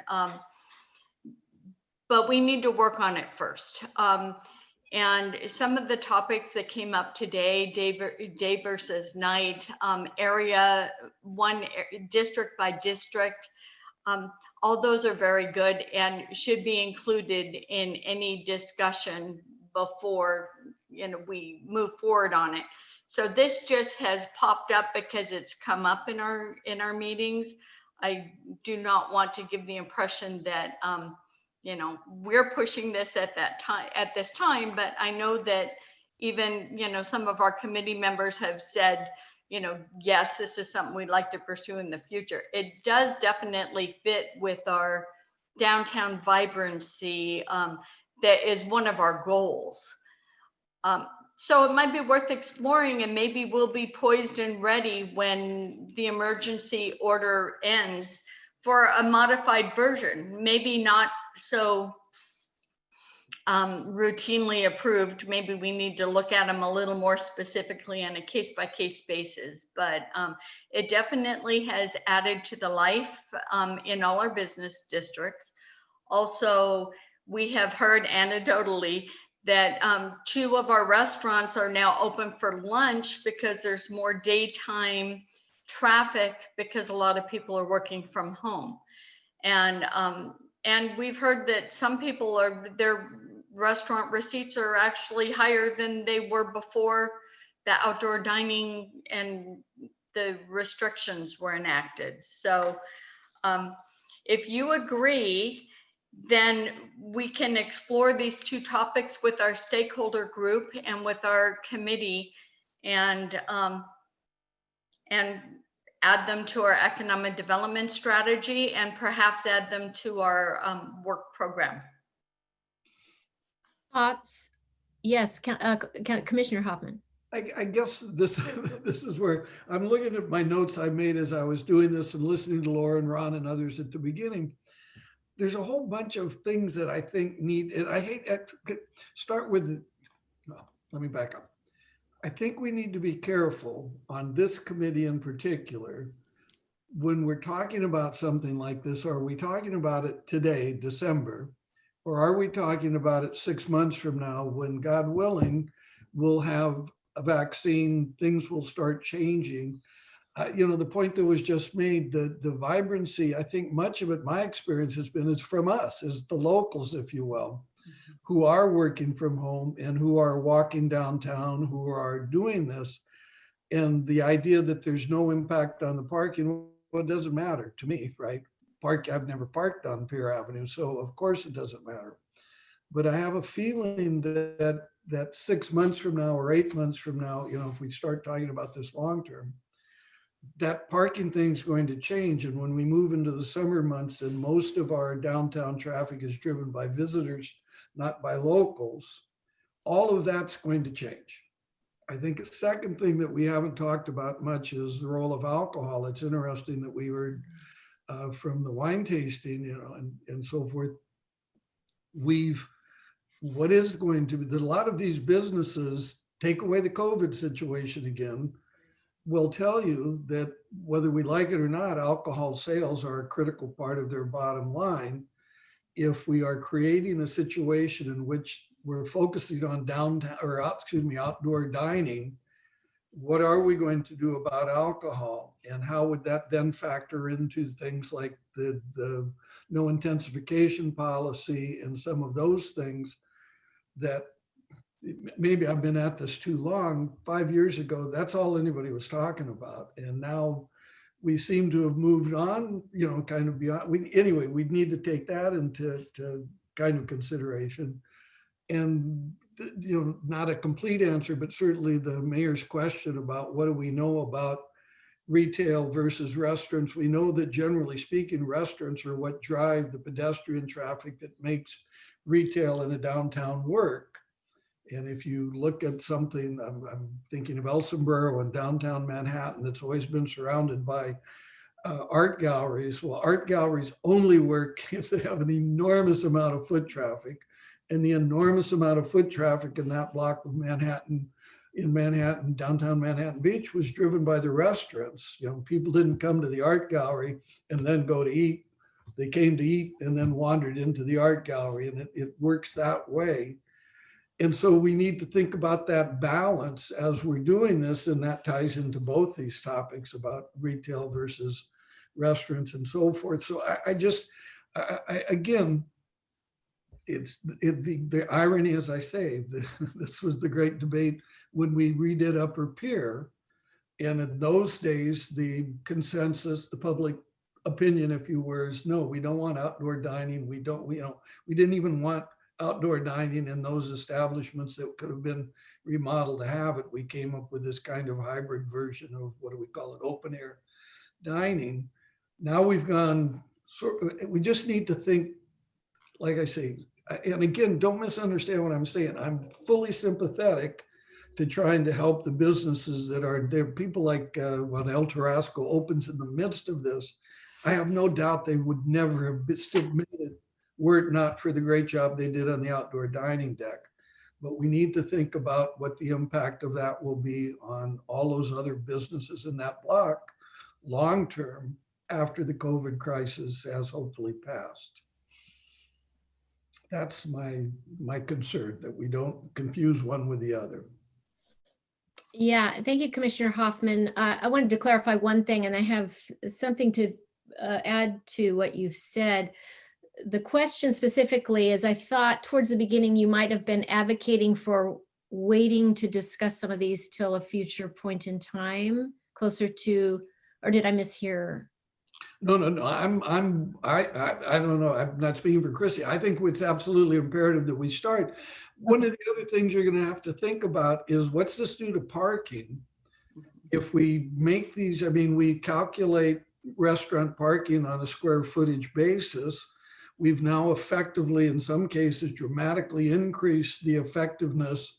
but we need to work on it first. And some of the topics that came up today, day versus night, area one, district by district, all those are very good and should be included in any discussion before we move forward on it. So this just has popped up because it's come up in our meetings. I do not want to give the impression that we're pushing this at this time, but I know that even some of our committee members have said, yes, this is something we'd like to pursue in the future. It does definitely fit with our downtown vibrancy. That is one of our goals. So it might be worth exploring, and maybe we'll be poised and ready when the emergency order ends for a modified version. Maybe not so routinely approved. Maybe we need to look at them a little more specifically on a case-by-case basis, but it definitely has added to the life in all our business districts. Also, we have heard anecdotally that 2 of our restaurants are now open for lunch because there's more daytime traffic because a lot of people are working from home. And we've heard that some people their restaurant receipts are actually higher than they were before the outdoor dining and the restrictions were enacted. So if you agree, then we can explore these 2 topics with our stakeholder group and with our committee, and add them to our economic development strategy, and perhaps add them to our work program. Thoughts? Yes, Commissioner Hoffman. I guess this this is where I'm looking at my notes I made as I was doing this and listening to Laura and Ron and others at the beginning. There's a whole bunch of things that I think need, and I hate to start with, no, let me back up. I think we need to be careful on this committee in particular when we're talking about something like this. Are we talking about it today, December, or are we talking about it 6 months from now when, God willing, we'll have a vaccine, things will start changing? You know, the point that was just made, the vibrancy, I think much of it, my experience has been, is from us, is the locals, if you will, who are working from home and who are walking downtown, who are doing this. And the idea that there's no impact on the parking, well, it doesn't matter to me, right? I've never parked on Pier Avenue, so of course it doesn't matter. But I have a feeling that 6 months from now or 8 months from now, you know, if we start talking about this long term, that parking thing's going to change. And when we move into the summer months and most of our downtown traffic is driven by visitors, not by locals, all of that's going to change. I think a second thing that we haven't talked about much is the role of alcohol. It's interesting that we heard from the wine tasting, you know, and so forth. What is going to be, that a lot of these businesses, take away the COVID situation again, will tell you that whether we like it or not, alcohol sales are a critical part of their bottom line. If we are creating a situation in which we're focusing on outdoor dining, what are we going to do about alcohol? And how would that then factor into things like the no intensification policy and some of those things that maybe I've been at this too long. 5 years ago, that's all anybody was talking about. And now we seem to have moved on, you know, kind of beyond. Anyway, we need to take that into kind of consideration. And, you know, not a complete answer, but certainly the mayor's question about what do we know about retail versus restaurants. We know that generally speaking, restaurants are what drive the pedestrian traffic that makes retail in a downtown work. And if you look at something, I'm thinking of El Sombrero in downtown Manhattan, that's always been surrounded by art galleries. Well, art galleries only work if they have an enormous amount of foot traffic. And the enormous amount of foot traffic in that block of Manhattan, in Manhattan, downtown Manhattan Beach, was driven by the restaurants. You know, people didn't come to the art gallery and then go to eat. They came to eat and then wandered into the art gallery, and it works that way. And so we need to think about that balance as we're doing this, and that ties into both these topics about retail versus restaurants and so forth. So again, the irony, as I say, this was the great debate when we redid Upper Pier. And in those days, the consensus, the public opinion, if you were, is no, we don't want outdoor dining. We didn't even want outdoor dining in those establishments that could have been remodeled to have it. We came up with this kind of hybrid version of, what do we call it, open air dining. Now we've gone, we just need to think, like I say, and again, don't misunderstand what I'm saying. I'm fully sympathetic to trying to help the businesses that are there. People like when El Tarasco opens in the midst of this, I have no doubt they would never have still made it were it not for the great job they did on the outdoor dining deck. But we need to think about what the impact of that will be on all those other businesses in that block long-term after the COVID crisis has hopefully passed. That's my concern, that we don't confuse one with the other. Yeah, thank you, Commissioner Hoffman. I wanted to clarify one thing, and I have something to add to what you've said. The question specifically is, I thought towards the beginning you might have been advocating for waiting to discuss some of these till a future point in time, closer to, or did I mishear? No. I don't know. I'm not speaking for Chrissy. I think it's absolutely imperative that we start. One of the other things you're going to have to think about is, what's this do to parking? If we make these, I mean, we calculate restaurant parking on a square footage basis. We've now effectively, in some cases, dramatically increased the effectiveness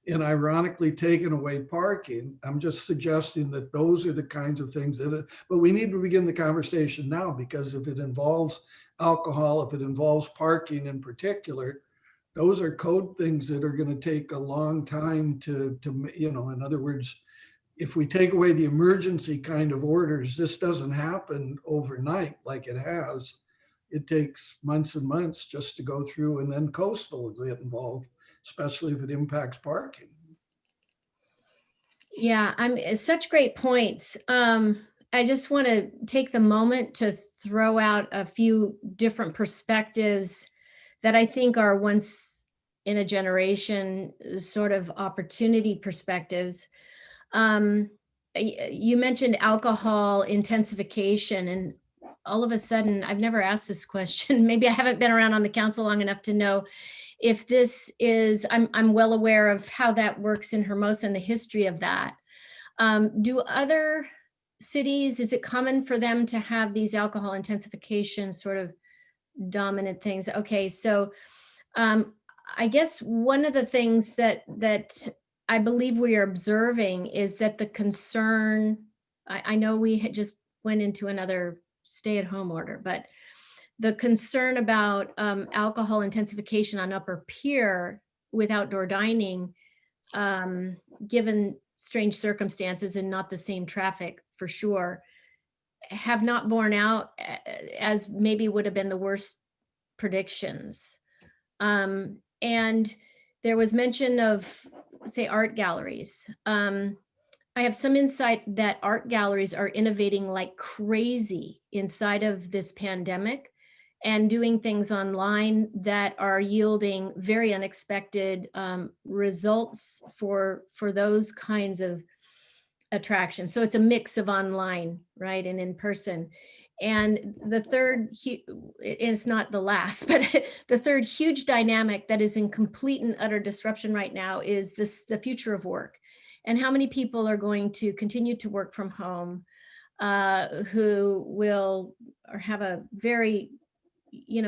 and ironically taken away parking. I'm just suggesting that those are the kinds of things that, but we need to begin the conversation now, because if it involves alcohol, if it involves parking in particular, those are code things that are going to take a long time to, in other words, if we take away the emergency kind of orders, this doesn't happen overnight like it has. It takes months and months just to go through, and then coastal will get involved, especially if it impacts parking. Yeah, it's such great points. I just want to take the moment to throw out a few different perspectives that I think are once in a generation sort of opportunity perspectives. You mentioned alcohol intensification, and all of a sudden, I've never asked this question. Maybe I haven't been around on the council long enough to know if this is, I'm well aware of how that works in Hermosa and the history of that. Do other cities, is it common for them to have these alcohol intensification sort of dominant things? Okay, so I guess one of the things that I believe we are observing is that the concern, I know we had just went into another stay-at-home order, but the concern about alcohol intensification on Upper Pier with outdoor dining, given strange circumstances and not the same traffic for sure, have not borne out as maybe would have been the worst predictions. And there was mention of, say, art galleries. I have some insight that art galleries are innovating like crazy inside of this pandemic and doing things online that are yielding very unexpected results for those kinds of attractions. So it's a mix of online, right, and in person. And the third, it's not the last, but the third huge dynamic that is in complete and utter disruption right now is the future of work, and how many people are going to continue to work from home, who will or have a very,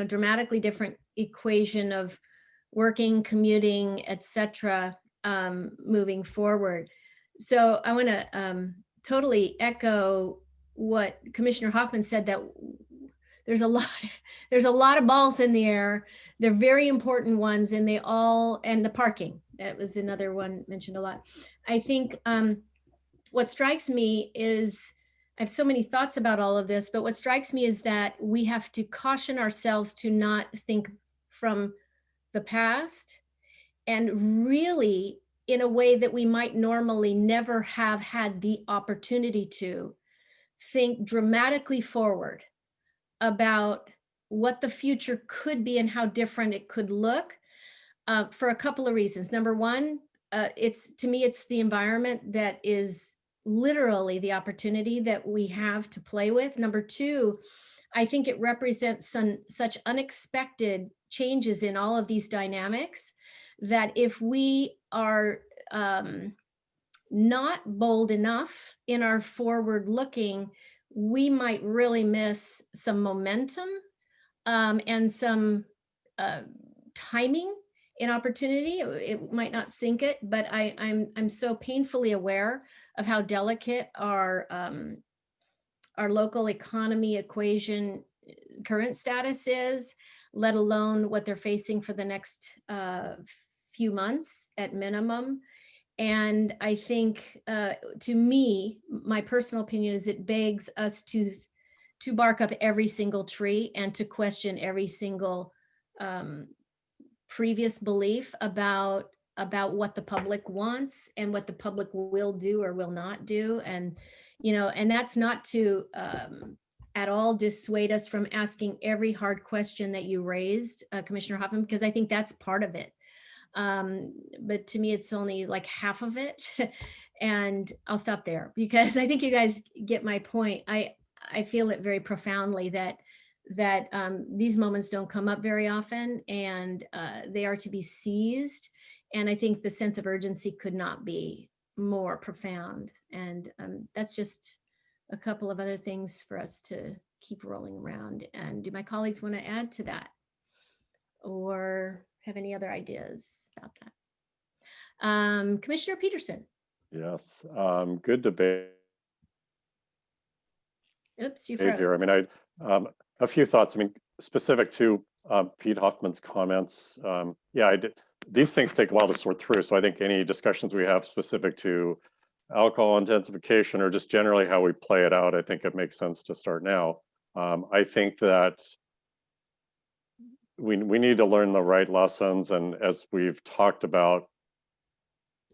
dramatically different equation of working, commuting, etc., moving forward. So I want to totally echo what Commissioner Hoffman said, that there's a lot of balls in the air. They're very important ones, and and the parking, that was another one mentioned a lot. I think what strikes me is, I have so many thoughts about all of this, but what strikes me is that we have to caution ourselves to not think from the past, and really in a way that we might normally never have had the opportunity to think dramatically forward about what the future could be and how different it could look, for a couple of reasons. Number one, to me, it's the environment that is literally the opportunity that we have to play with. Number two, I think it represents such unexpected changes in all of these dynamics that if we are not bold enough in our forward looking, we might really miss some momentum and some timing and opportunity. It might not sink it, but I'm so painfully aware of how delicate our local economy equation current status is, let alone what they're facing for the next few months at minimum. And I think, to me, my personal opinion is it begs us to bark up every single tree and to question every single previous belief about what the public wants and what the public will do or will not do. And, and that's not to at all dissuade us from asking every hard question that you raised, Commissioner Hoffman, because I think that's part of it. But to me, it's only like half of it. And I'll stop there because I think you guys get my point. I feel it very profoundly that these moments don't come up very often, and they are to be seized. And I think the sense of urgency could not be more profound. And that's just a couple of other things for us to keep rolling around. And do my colleagues want to add to that or have any other ideas about that? Commissioner Peterson. Yes, good debate. Oops, you froze. Here. I mean, a few thoughts. I mean, specific to Pete Hoffman's comments. Yeah, these things take a while to sort through. So I think any discussions we have specific to alcohol intensification or just generally how we play it out, I think it makes sense to start now. I think that we need to learn the right lessons, and as we've talked about,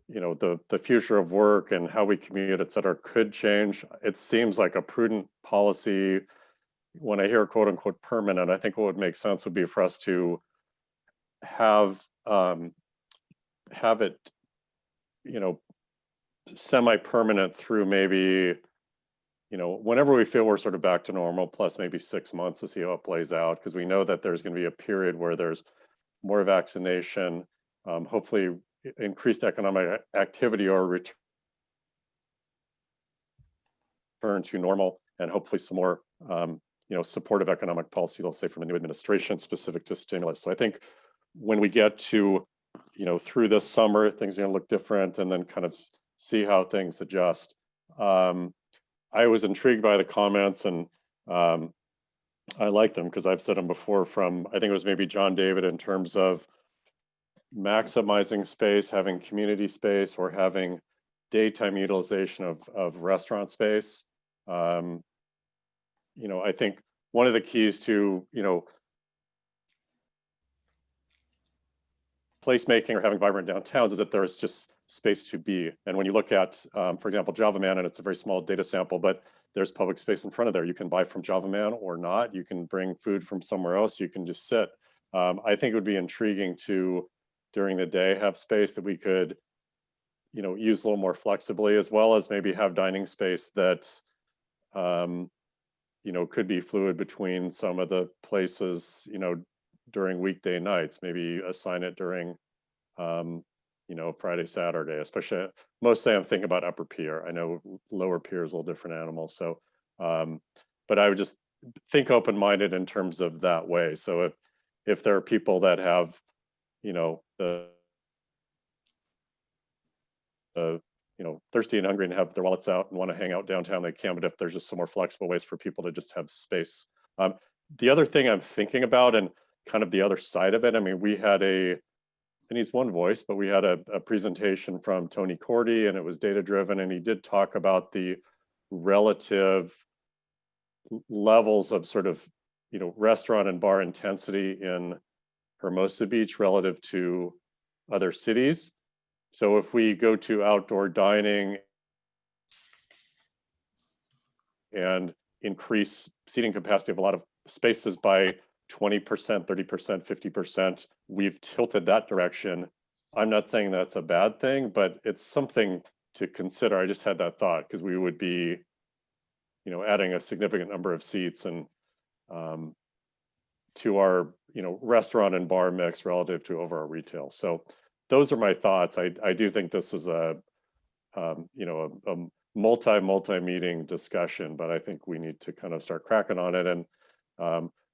the future of work and how we commute, et cetera, could change. It seems like a prudent policy. When I hear quote unquote permanent, I think what would make sense would be for us to have it, semi-permanent through maybe, whenever we feel we're sort of back to normal, plus maybe 6 months to see how it plays out, because we know that there's going to be a period where there's more vaccination, hopefully increased economic activity or return to normal, and hopefully some more supportive economic policy, let's say from the new administration specific to stimulus. So I think when we get to through this summer, things are going to look different, and then kind of see how things adjust. I was intrigued by the comments, and I like them because I've said them before, from I think it was maybe John David, in terms of maximizing space, having community space, or having daytime utilization of restaurant space. I think one of the keys to placemaking or having vibrant downtowns is that there's just space to be. And when you look at, for example, Java Man, and it's a very small data sample, but there's public space in front of there. You can buy from Java Man or not. You can bring food from somewhere else. You can just sit. I think it would be intriguing to, during the day, have space that we could, use a little more flexibly, as well as maybe have dining space that, could be fluid between some of the places, during weekday nights, maybe assign it during, Friday, Saturday, especially. Mostly I'm thinking about upper pier. I know lower pier is a little different animal. So, but I would just think open-minded in terms of that way. So if there are people that have, thirsty and hungry and have their wallets out and want to hang out downtown, they can. But if there's just some more flexible ways for people to just have space. The other thing I'm thinking about, and kind of the other side of it, I mean, we had and he's one voice, but we had a presentation from Tony Cordy, and it was data driven, and he did talk about the relative levels of sort of, restaurant and bar intensity in Hermosa Beach relative to other cities. So if we go to outdoor dining and increase seating capacity of a lot of spaces by 20%, 30%, 50%, we've tilted that direction. I'm not saying that's a bad thing, but it's something to consider. I just had that thought because we would be, adding a significant number of seats and to our, restaurant and bar mix relative to overall retail. So those are my thoughts. I do think this is a multi-meeting discussion, but I think we need to kind of start cracking on it. And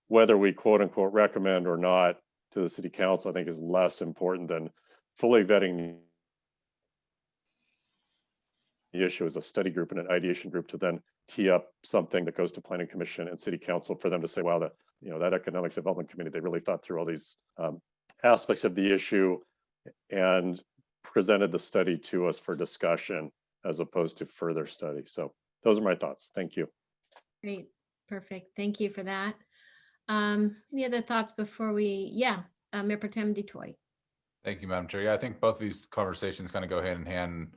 whether we quote unquote recommend or not, to the city council, I think is less important than fully vetting the issue as a study group and an ideation group to then tee up something that goes to planning commission and city council for them to say, wow, that, you know, that economic development committee, they really thought through all these aspects of the issue and presented the study to us for discussion as opposed to further study. So those are my thoughts. Thank you. Great, perfect. Thank you for that. Any other thoughts before we, Mayor Pro Tem DeToy. Thank you, Madam Chair. Yeah, I think both of these conversations kind of go hand in hand.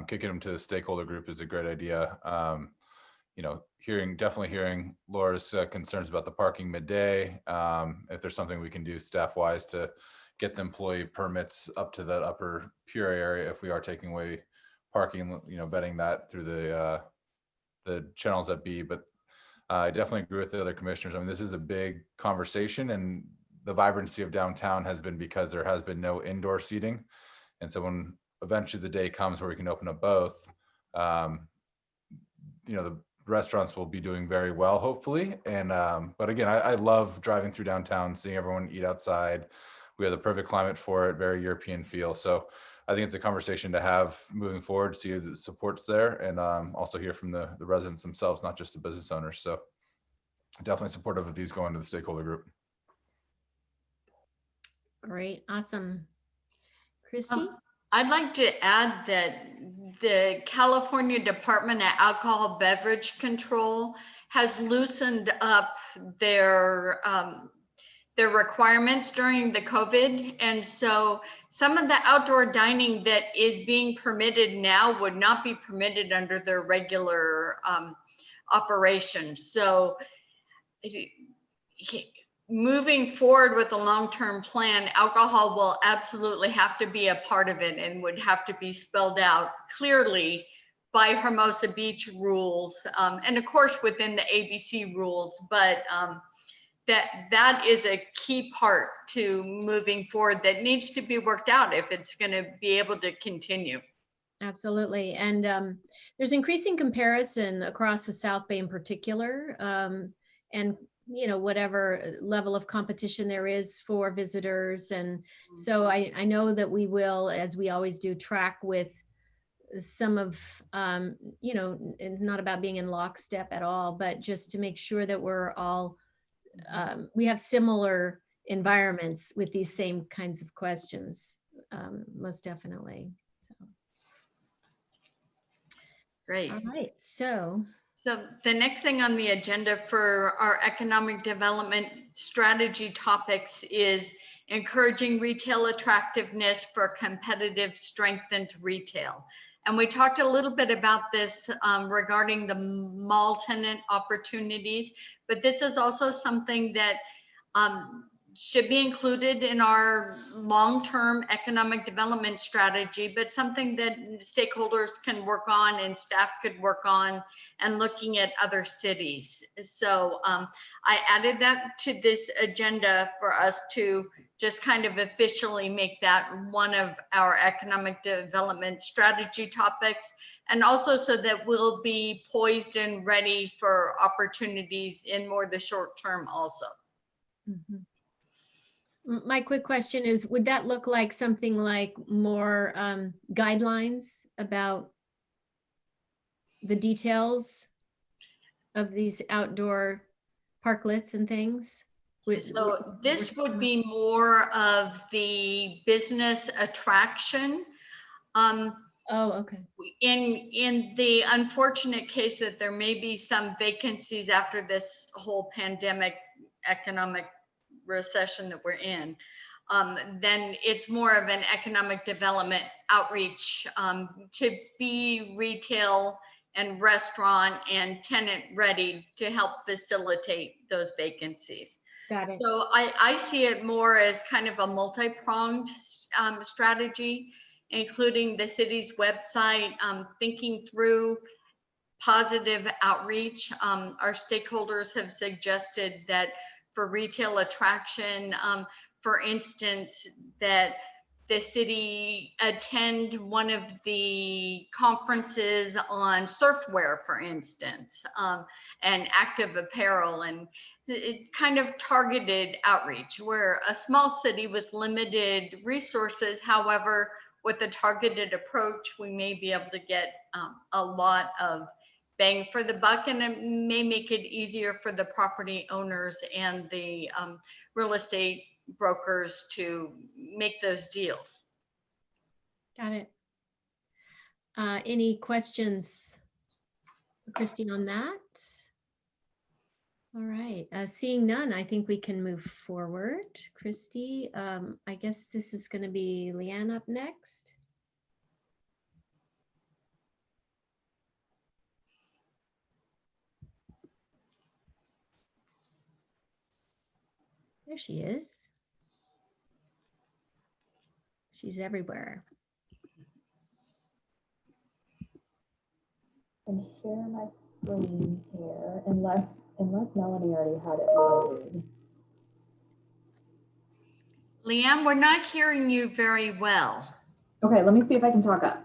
Kicking them to the stakeholder group is a great idea. You know, definitely hearing Laura's concerns about the parking midday. If there's something we can do staff-wise to get the employee permits up to that upper pure area, if we are taking away parking, you know, vetting that through the channels that be. But I definitely agree with the other commissioners. I mean, this is a big conversation, and the vibrancy of downtown has been because there has been no indoor seating. And so when eventually the day comes where we can open up both, you know, the restaurants will be doing very well, hopefully. And but again, I love driving through downtown, seeing everyone eat outside. We have the perfect climate for it, very European feel. So I think it's a conversation to have moving forward, see the support's there, and also hear from the residents themselves, not just the business owners. So definitely supportive of these going to the stakeholder group. Great, awesome. Christy? I'd like to add that the California Department of Alcohol Beverage Control has loosened up their requirements during the COVID. And so some of the outdoor dining that is being permitted now would not be permitted under their regular operation. So moving forward with a long-term plan, alcohol will absolutely have to be a part of it and would have to be spelled out clearly by Hermosa Beach rules, and of course within the ABC rules, but that is a key part to moving forward that needs to be worked out if it's going to be able to continue. Absolutely. And there's increasing comparison across the South Bay in particular, and you know, whatever level of competition there is for visitors. And so I know that we will, as we always do, track with some of, you know, it's not about being in lockstep at all, but just to make sure that we're all, we have similar environments with these same kinds of questions, most definitely. So. Great. All right, so the next thing on the agenda for our economic development strategy topics is encouraging retail attractiveness for competitive strengthened retail. And we talked a little bit about this regarding the mall tenant opportunities, but this is also something that should be included in our long-term economic development strategy, but something that stakeholders can work on and staff could work on, and looking at other cities. So I added that to this agenda for us to just kind of officially make that one of our economic development strategy topics, and also so that we'll be poised and ready for opportunities in more the short term also. mm-hmm. My quick question is, would that look like something like more guidelines about the details of these outdoor parklets and things? So this would be more of the business attraction. Oh, okay. In the unfortunate case that there may be some vacancies after this whole pandemic economic recession that we're in, then it's more of an economic development outreach to be retail and restaurant and tenant ready to help facilitate those vacancies. Got it. So I see it more as kind of a multi-pronged strategy, including the city's website, thinking through positive outreach. Our stakeholders have suggested that for retail attraction, for instance, that the city attend one of the conferences on surfwear, for instance, and active apparel, kind of targeted outreach. We're a small city with limited resources. However, with a targeted approach, we may be able to get a lot of bang for the buck, and it may make it easier for the property owners and the real estate brokers to make those deals. Got it. Any questions, Christine, on that? All right, seeing none, I think we can move forward. Christy, I guess this is going to be Leanne up next. There she is. She's everywhere. And share my screen here, unless Melanie already had it loaded. Leanne, we're not hearing you very well. Okay, let me see if I can talk up.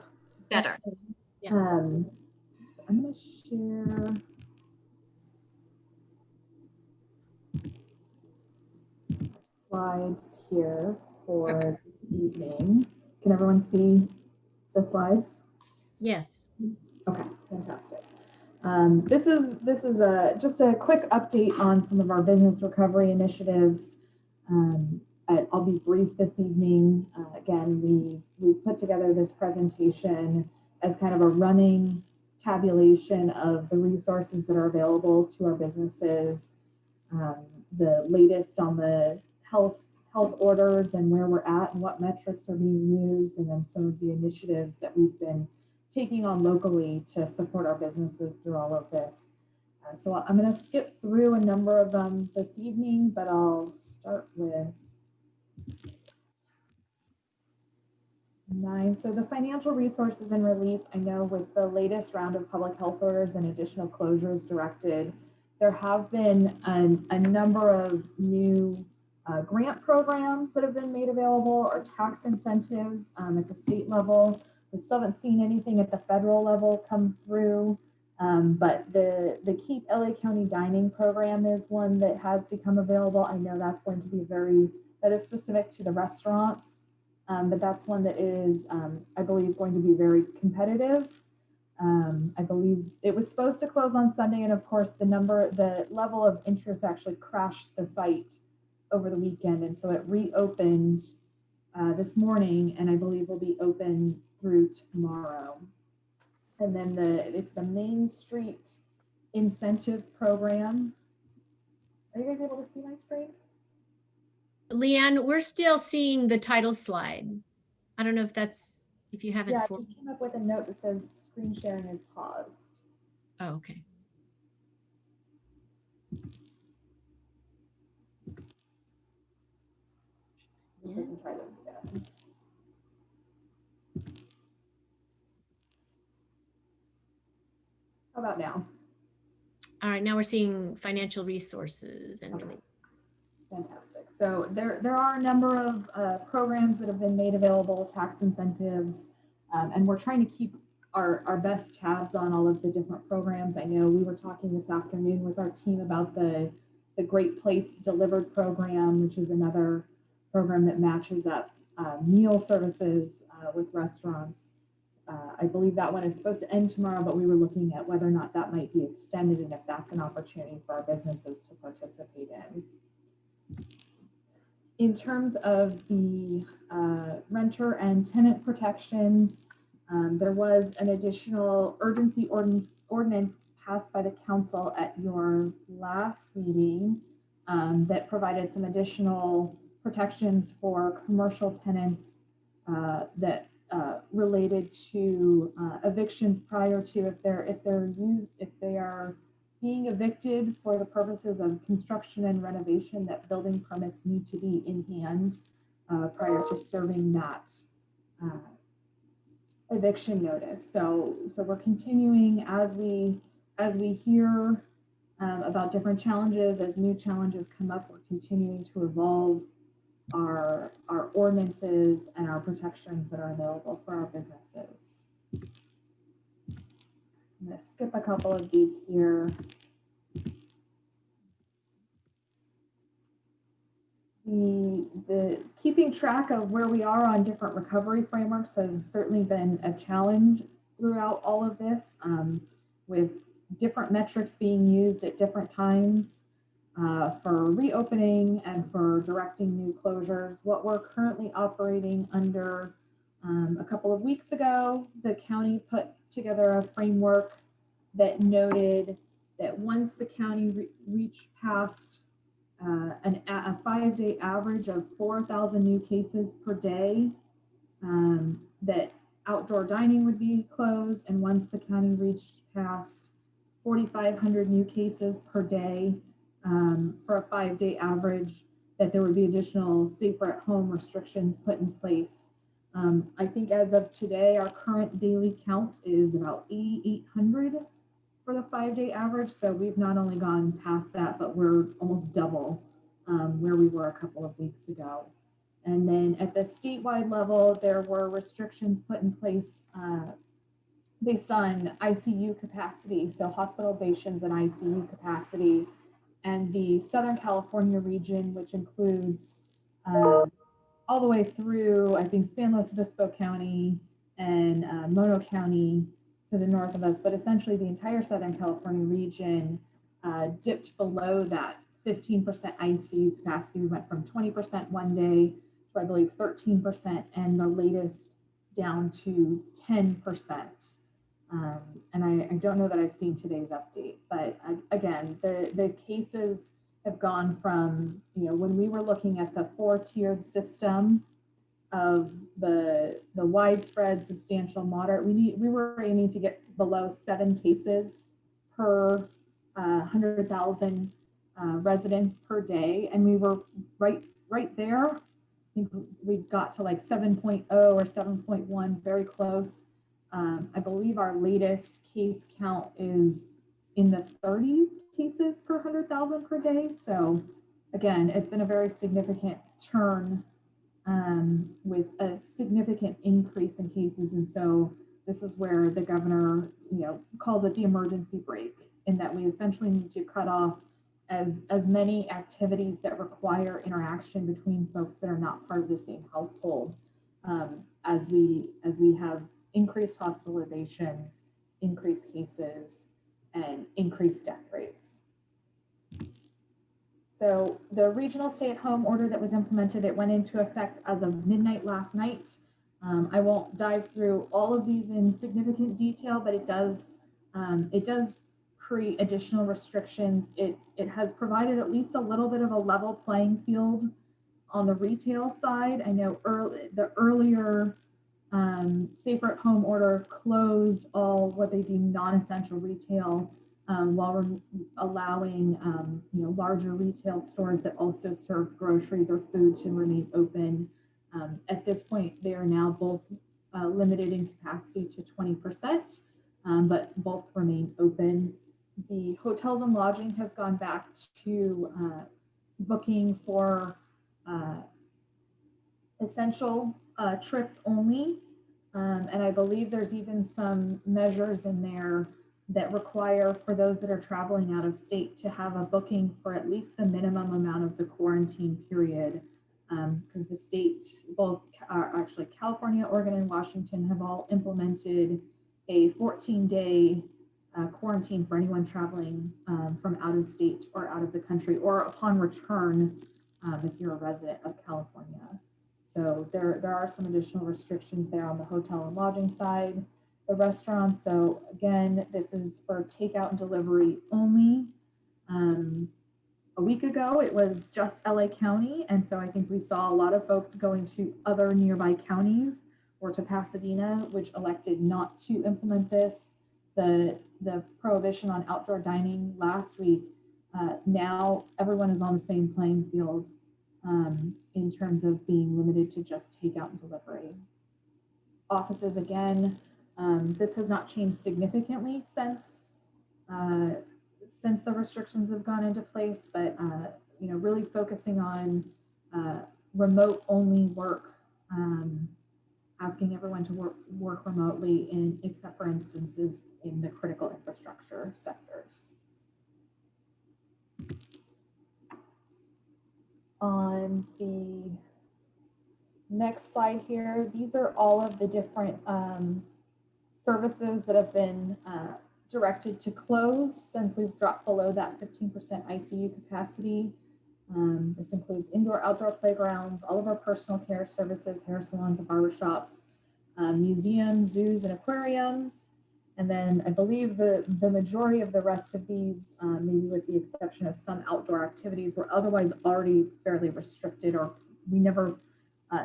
Better. Yeah. So I'm going to share. Slides here for the evening. Can everyone see the slides? Yes. Okay, fantastic. This is just a quick update on some of our business recovery initiatives. I'll be brief this evening. Again, we put together this presentation as kind of a running tabulation of the resources that are available to our businesses, the latest on the health orders and where we're at and what metrics are being used, and then some of the initiatives that we've been taking on locally to support our businesses through all of this. So I'm going to skip through a number of them this evening, but I'll start with 9. So the financial resources and relief, I know with the latest round of public health orders and additional closures directed, there have been a number of new grant programs that have been made available, or tax incentives at the state level. We still haven't seen anything at the federal level come through, but the Keep LA County Dining program is one that has become available. I know that's going to be that is specific to the restaurants, but that's one that is, I believe, going to be very competitive. I believe it was supposed to close on Sunday, and of course the level of interest actually crashed the site over the weekend, and so it reopened this morning, and I believe will be open through tomorrow. And then it's the Main Street Incentive Program. Are you guys able to see my screen? Leanne, we're still seeing the title slide. I don't know if you have it. Yeah, I just came up with a note that says screen sharing is paused. Oh, okay. We can try this again. How about now? All right, now we're seeing financial resources and relief. Fantastic. So there are a number of programs that have been made available, tax incentives, and we're trying to keep our best tabs on all of the different programs. I know we were talking this afternoon with our team about the Great Plates Delivered program, which is another program that matches up meal services with restaurants. I believe that one is supposed to end tomorrow, but we were looking at whether or not that might be extended and if that's an opportunity for our businesses to participate in. In terms of the renter and tenant protections, there was an additional urgency ordinance passed by the council at your last meeting that provided some additional protections for commercial tenants that related to evictions prior to if they are being evicted for the purposes of construction and renovation, that building permits need to be in hand prior to serving that eviction notice. So we're continuing as we hear about different challenges, as new challenges come up, we're continuing to evolve our ordinances and our protections that are available for our businesses. I'm going to skip a couple of these here. the keeping track of where we are on different recovery frameworks has certainly been a challenge throughout all of this, with different metrics being used at different times for reopening and for directing new closures. What we're currently operating under, a couple of weeks ago, the county put together a framework that noted that once the county reached past a 5-day average of 4,000 new cases per day, that outdoor dining would be closed. And once the county reached past 4,500 new cases per day for a 5-day average, that there would be additional safer at home restrictions put in place. I think as of today, our current daily count is about 8,800 for the 5-day average. So we've not only gone past that, but we're almost double where we were a couple of weeks ago. And then at the statewide level, there were restrictions put in place based on ICU capacity, so hospitalizations and ICU capacity. And the Southern California region, which includes all the way through, I think, San Luis Obispo County and Mono County to the north of us, but essentially the entire Southern California region dipped below that 15% ICU capacity. We went from 20% one day to, I believe, 13%, and the latest down to 10%. And I don't know that I've seen today's update, but again, the cases have gone from, when we were looking at the 4-tiered system of the widespread, substantial, moderate, we were aiming to get below 7 cases per 100,000 residents per day, and we were right there. I think we got to like 7.0 or 7.1, very close. I believe our latest case count is in the 30 cases per 100,000 per day. So again, it's been a very significant turn with a significant increase in cases. And so this is where the governor, calls it the emergency brake, in that we essentially need to cut off as many activities that require interaction between folks that are not part of the same household, as we have increased hospitalizations, increased cases, and increased death rates. So the regional stay-at-home order that was implemented, it went into effect as of midnight last night. I won't dive through all of these in significant detail, but it does create additional restrictions. It has provided at least a little bit of a level playing field on the retail side. I know the earlier safer at home order closed all what they deem non-essential retail, while we're allowing larger retail stores that also serve groceries or food to remain open. At this point, they are now both limited in capacity to 20%, but both remain open. The hotels and lodging has gone back to booking for essential trips only. And I believe there's even some measures in there that require, for those that are traveling out of state, to have a booking for at least the minimum amount of the quarantine period. Because the state, both actually California, Oregon, and Washington have all implemented a 14-day quarantine for anyone traveling from out of state or out of the country, or upon return if you're a resident of California. So there are some additional restrictions there on the hotel and lodging side. The restaurants, so again, this is for takeout and delivery only. A week ago, it was just LA County. And so I think we saw a lot of folks going to other nearby counties or to Pasadena, which elected not to implement this. The prohibition on outdoor dining last week, now everyone is on the same playing field in terms of being limited to just takeout and delivery. Offices, again, this has not changed significantly since the restrictions have gone into place, but really focusing on remote only work, asking everyone to work remotely, except for instances in the critical infrastructure sectors. On on the next slide here, these are all of the different services that have been directed to close since we've dropped below that 15% ICU capacity. This includes indoor, outdoor playgrounds, all of our personal care services, hair salons and barbershops, museums, zoos, and aquariums. And then I believe the majority of the rest of these, maybe with the exception of some outdoor activities, were otherwise already fairly restricted, or we never,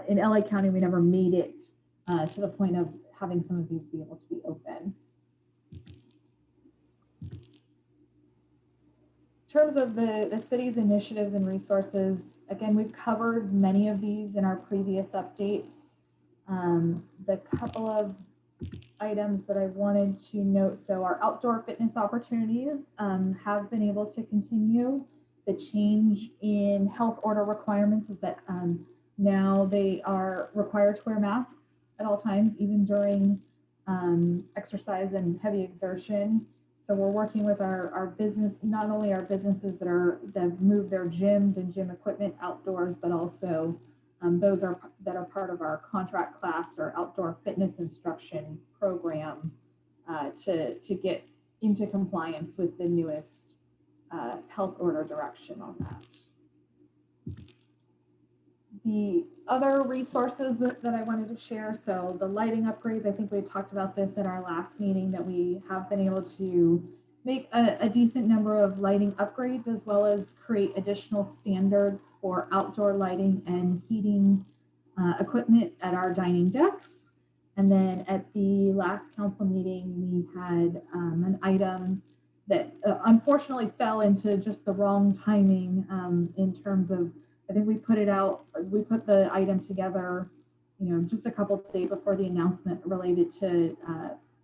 in LA County, we never made it to the point of having some of these be able to be open. In terms of the city's initiatives and resources, again, we've covered many of these in our previous updates. The couple of items that I wanted to note, so our outdoor fitness opportunities have been able to continue. The change in health order requirements is that now they are required to wear masks at all times, even during exercise and heavy exertion. So we're working with our business, not only our businesses that have moved their gyms and gym equipment outdoors, but also those that are part of our contract class or outdoor fitness instruction program to get into compliance with the newest health order direction on that. The other resources that I wanted to share, so the lighting upgrades, I think we talked about this at our last meeting, that we have been able to make a decent number of lighting upgrades, as well as create additional standards for outdoor lighting and heating equipment at our dining decks. And then at the last council meeting, we had an item that unfortunately fell into just the wrong timing in terms of, I think we put the item together, just a couple of days before the announcement related to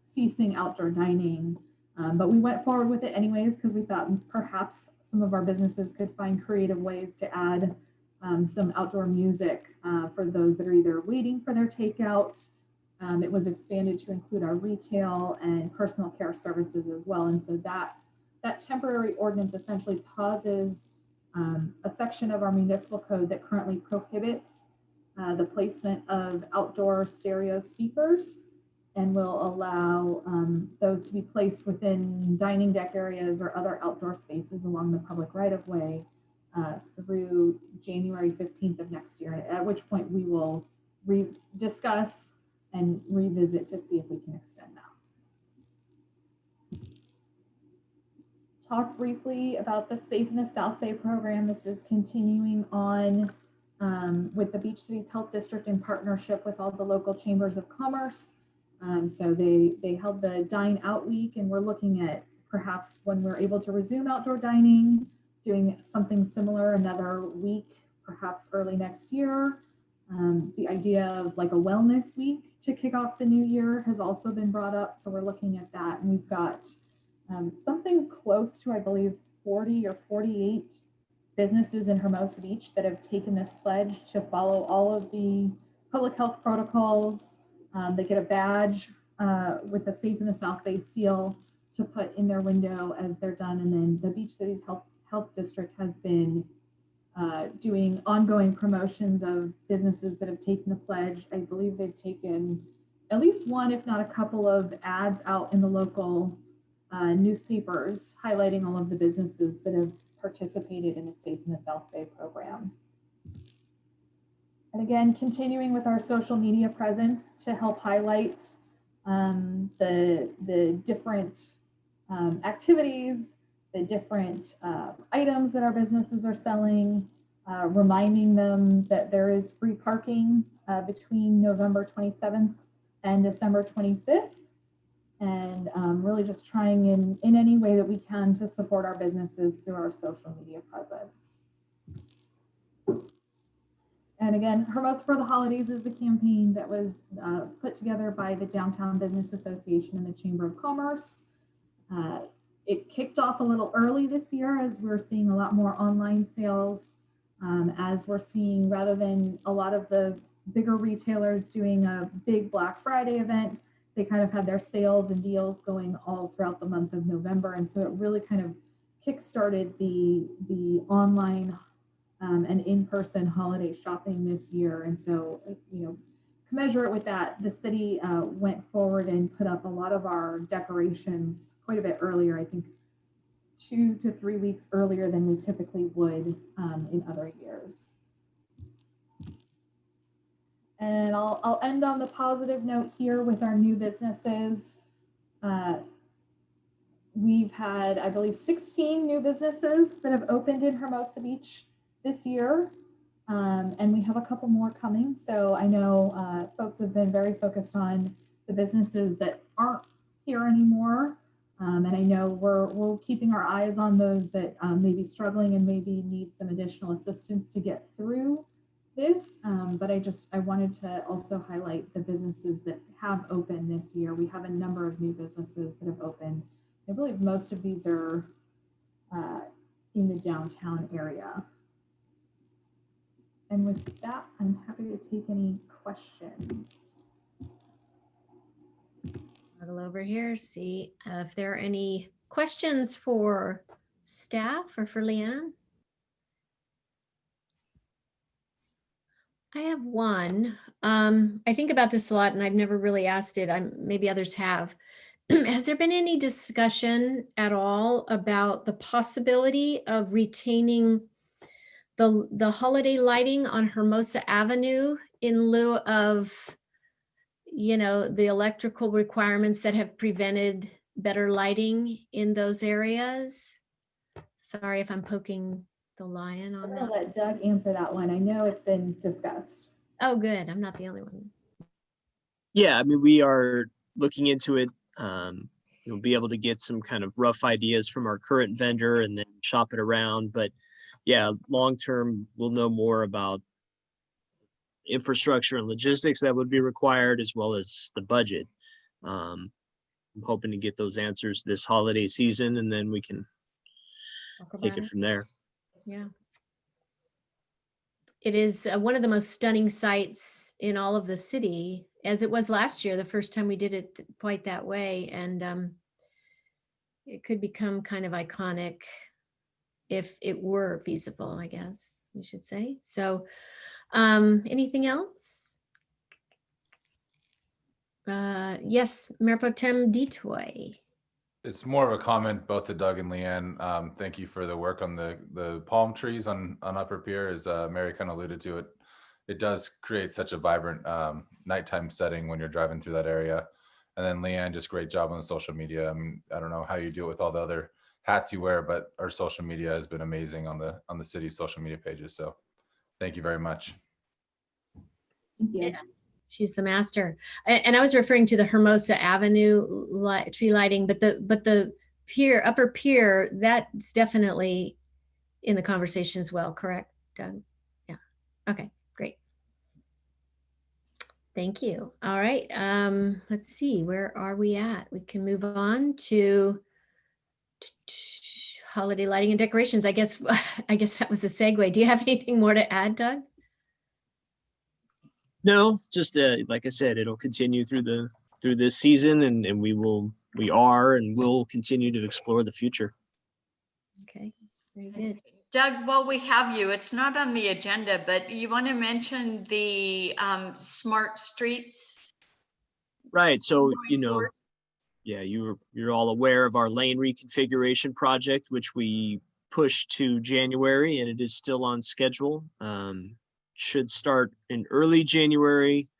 ceasing outdoor dining. But we went forward with it anyways, because we thought perhaps some of our businesses could find creative ways to add some outdoor music for those that are either waiting for their takeout. It was expanded to include our retail and personal care services as well. And so that temporary ordinance essentially pauses a section of our municipal code that currently prohibits the placement of outdoor stereo speakers, and will allow those to be placed within dining deck areas or other outdoor spaces along the public right-of-way through January 15th of next year, at which point we will discuss and revisit to see if we can extend that. Talk briefly about the Safe in the South Bay program. This is continuing on with the Beach Cities Health District in partnership with all the local chambers of commerce. So they held the Dine Out Week, and we're looking at perhaps when we're able to resume outdoor dining, doing something similar another week, perhaps early next year. The idea of like a wellness week to kick off the new year has also been brought up. So we're looking at that, and we've got something close to, I believe, 40 or 48 businesses in Hermosa Beach that have taken this pledge to follow all of the public health protocols. They get a badge with the Safe in the South Bay seal to put in their window as they're done. And then the Beach Cities Health District has been doing ongoing promotions of businesses that have taken the pledge. I believe they've taken at least one, if not a couple of ads out in the local newspapers highlighting all of the businesses that have participated in the Safe in the South Bay program. And again, continuing with our social media presence to help highlight the different activities, the different items that our businesses are selling, reminding them that there is free parking between November 27th and December 25th. And really just trying in any way that we can to support our businesses through our social media presence. And again, Hermosa for the Holidays is the campaign that was put together by the Downtown Business Association and the Chamber of Commerce. It kicked off a little early this year as we're seeing a lot more online sales, as we're seeing, rather than a lot of the bigger retailers doing a big Black Friday event, they kind of had their sales and deals going all throughout the month of November. And so it really kind of kickstarted the online an in-person holiday shopping this year. And so, commensurate with that, the city went forward and put up a lot of our decorations quite a bit earlier, I think 2 to 3 weeks earlier than we typically would in other years. And I'll end on the positive note here with our new businesses. We've had, I believe, 16 new businesses that have opened in Hermosa Beach this year. And we have a couple more coming. So I know folks have been very focused on the businesses that aren't here anymore. And I know we're keeping our eyes on those that may be struggling and maybe need some additional assistance to get through this. But I wanted to also highlight the businesses that have opened this year. We have a number of new businesses that have opened. I believe most of these are in the downtown area. And with that, I'm happy to take any questions. I'll go over here, see if there are any questions for staff or for Leanne. I have one. I think about this a lot and I've never really asked it. Maybe others have. Has there been any discussion at all about the possibility of retaining the holiday lighting on Hermosa Avenue in lieu of, the electrical requirements that have prevented better lighting in those areas? Sorry if I'm poking the lion on I'm that. gonna let Doug answer that one. I know it's been discussed. Oh, good. I'm not the only one. Yeah, I mean, we are looking into it. We'll be able to get some kind of rough ideas from our current vendor and then shop it around. But yeah, long term, we'll know more about infrastructure and logistics that would be required, as well as the budget. I'm hoping to get those answers this holiday season, and then we can take it from there. Yeah. It is one of the most stunning sights in all of the city, as it was last year, the first time we did it quite that way. And it could become kind of iconic if it were feasible, I guess we should say. So anything else? Yes, Mayor Pro Tem Detoy. It's more of a comment both to Doug and Leanne. Thank you for the work on the palm trees on Upper Pier. As Mary kind of alluded to, it does create such a vibrant nighttime setting when you're driving through that area. And then Leanne, just great job on the social media. I mean, I don't know how you do it with all the other hats you wear, but our social media has been amazing on the city's social media pages. So thank you very much. Thank you. Yeah, she's the master. And I was referring to the Hermosa Avenue tree lighting, but the pier, Upper Pier, that's definitely in the conversation as well, correct, Doug? Yeah. Okay, great. Thank you. All right. Let's see, where are we at? We can move on to holiday lighting and decorations. I guess that was a segue. Do you have anything more to add, Doug? No, just like I said, it'll continue through this season, and we are and will continue to explore the future. Okay, very good. Doug, while we have you, it's not on the agenda, but you want to mention the smart streets? Right. So, yeah, you're all aware of our lane reconfiguration project, which we pushed to January, and it is still on schedule. Should start in early January.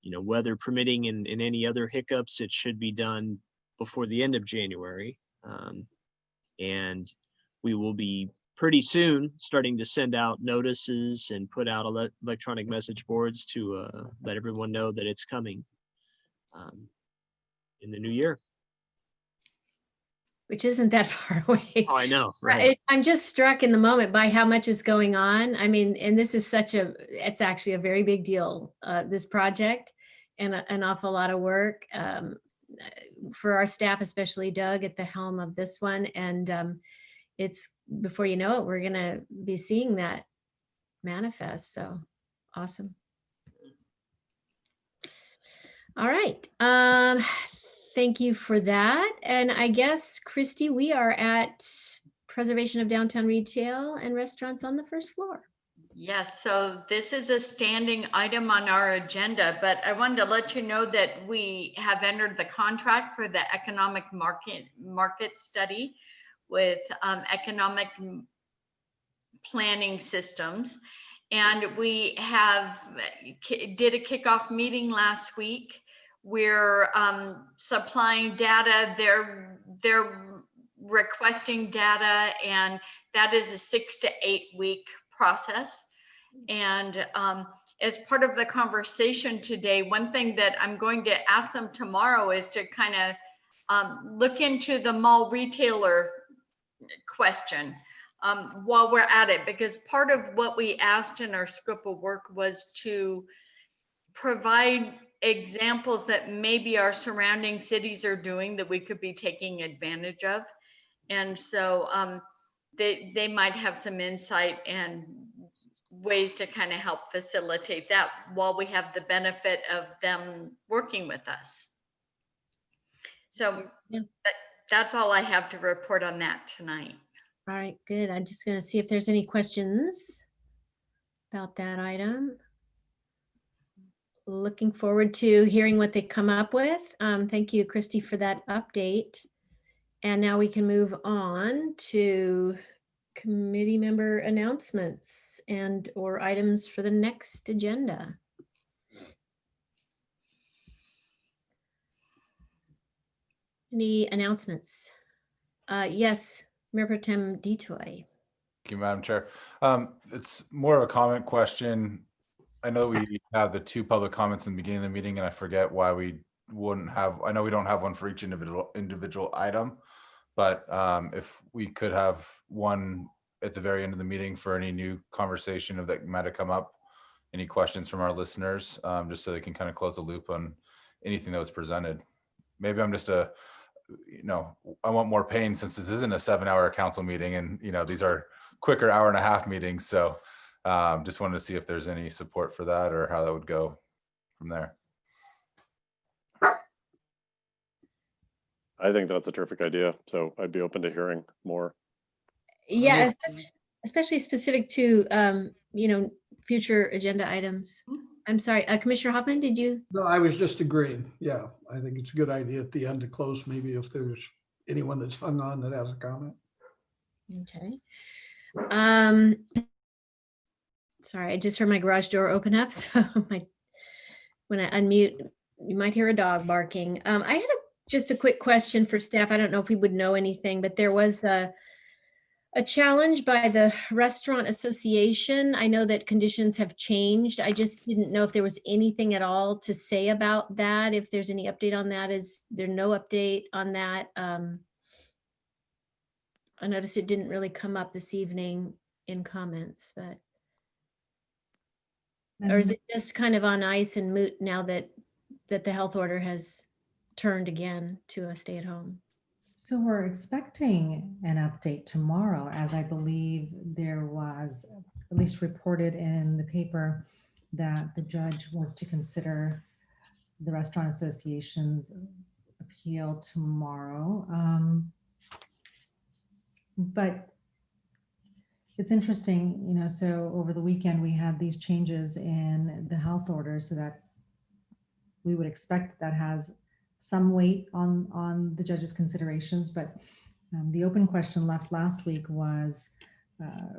Weather permitting and any other hiccups, it should be done before the end of January. And we will be pretty soon starting to send out notices and put out electronic message boards to let everyone know that it's coming in the new year. Which isn't that far away. Oh, I know, right? I'm just struck in the moment by how much is going on. I mean, and this is it's actually a very big deal, this project, and an awful lot of work for our staff, especially Doug at the helm of this one. And it's, before you know it, we're gonna be seeing that manifest. So awesome. All right. Thank you for that. And I guess, Christy, we are at preservation of downtown retail and restaurants on the first floor. Yes, so this is a standing item on our agenda, but I wanted to let you know that we have entered the contract for the economic market study with economic planning systems. And we did a kickoff meeting last week. We're supplying data. They're requesting data, and that is a 6 to 8 week process. And as part of the conversation today, one thing that I'm going to ask them tomorrow is to kind of look into the mall retailer question while we're at it, because part of what we asked in our scope of work was to provide examples that maybe our surrounding cities are doing that we could be taking advantage of. And so they might have some insight and ways to kind of help facilitate that while we have the benefit of them working with us. So that's all I have to report on that tonight. All right, good. I'm just going to see if there's any questions about that item. Looking forward to hearing what they come up with. Thank you, Christy, for that update. And now we can move on to committee member announcements and or items for the next agenda. Any announcements? Yes, Mayor Pro Tem Detoy. Thank you, Madam Chair. It's more of a comment question. I know we have the 2 public comments in the beginning of the meeting, and I forget why we wouldn't have. I know we don't have one for each individual item, but if we could have one at the very end of the meeting for any new conversation that might have come up, any questions from our listeners, just so they can kind of close the loop on anything that was presented. Maybe I'm just I want more pain since this isn't a 7-hour council meeting, and these are quicker hour-and-a-half meetings. So just wanted to see if there's any support for that or how that would go from there. I think that's a terrific idea. So I'd be open to hearing more. Yeah, especially specific to, future agenda items. I'm sorry, Commissioner Hoffman, did you? No, I was just agreeing. Yeah, I think it's a good idea at the end to close, maybe if there's anyone that's hung on that has a comment. Okay. Sorry, I just heard my garage door open up. So when I unmute, you might hear a dog barking. I had just a quick question for staff. I don't know if we would know anything, but there was a challenge by the Restaurant Association. I know that conditions have changed. I just didn't know if there was anything at all to say about that. If there's any update on that, is there no update on that? I noticed it didn't really come up this evening in comments, but. Or is it just kind of on ice and moot now that the health order has turned again to a stay at home? So we're expecting an update tomorrow, as I believe there was at least reported in the paper that the judge was to consider the Restaurant Association's appeal tomorrow. But it's interesting, so over the weekend we had these changes in the health order, so that we would expect that has some weight on the judge's considerations. But the open question left last week was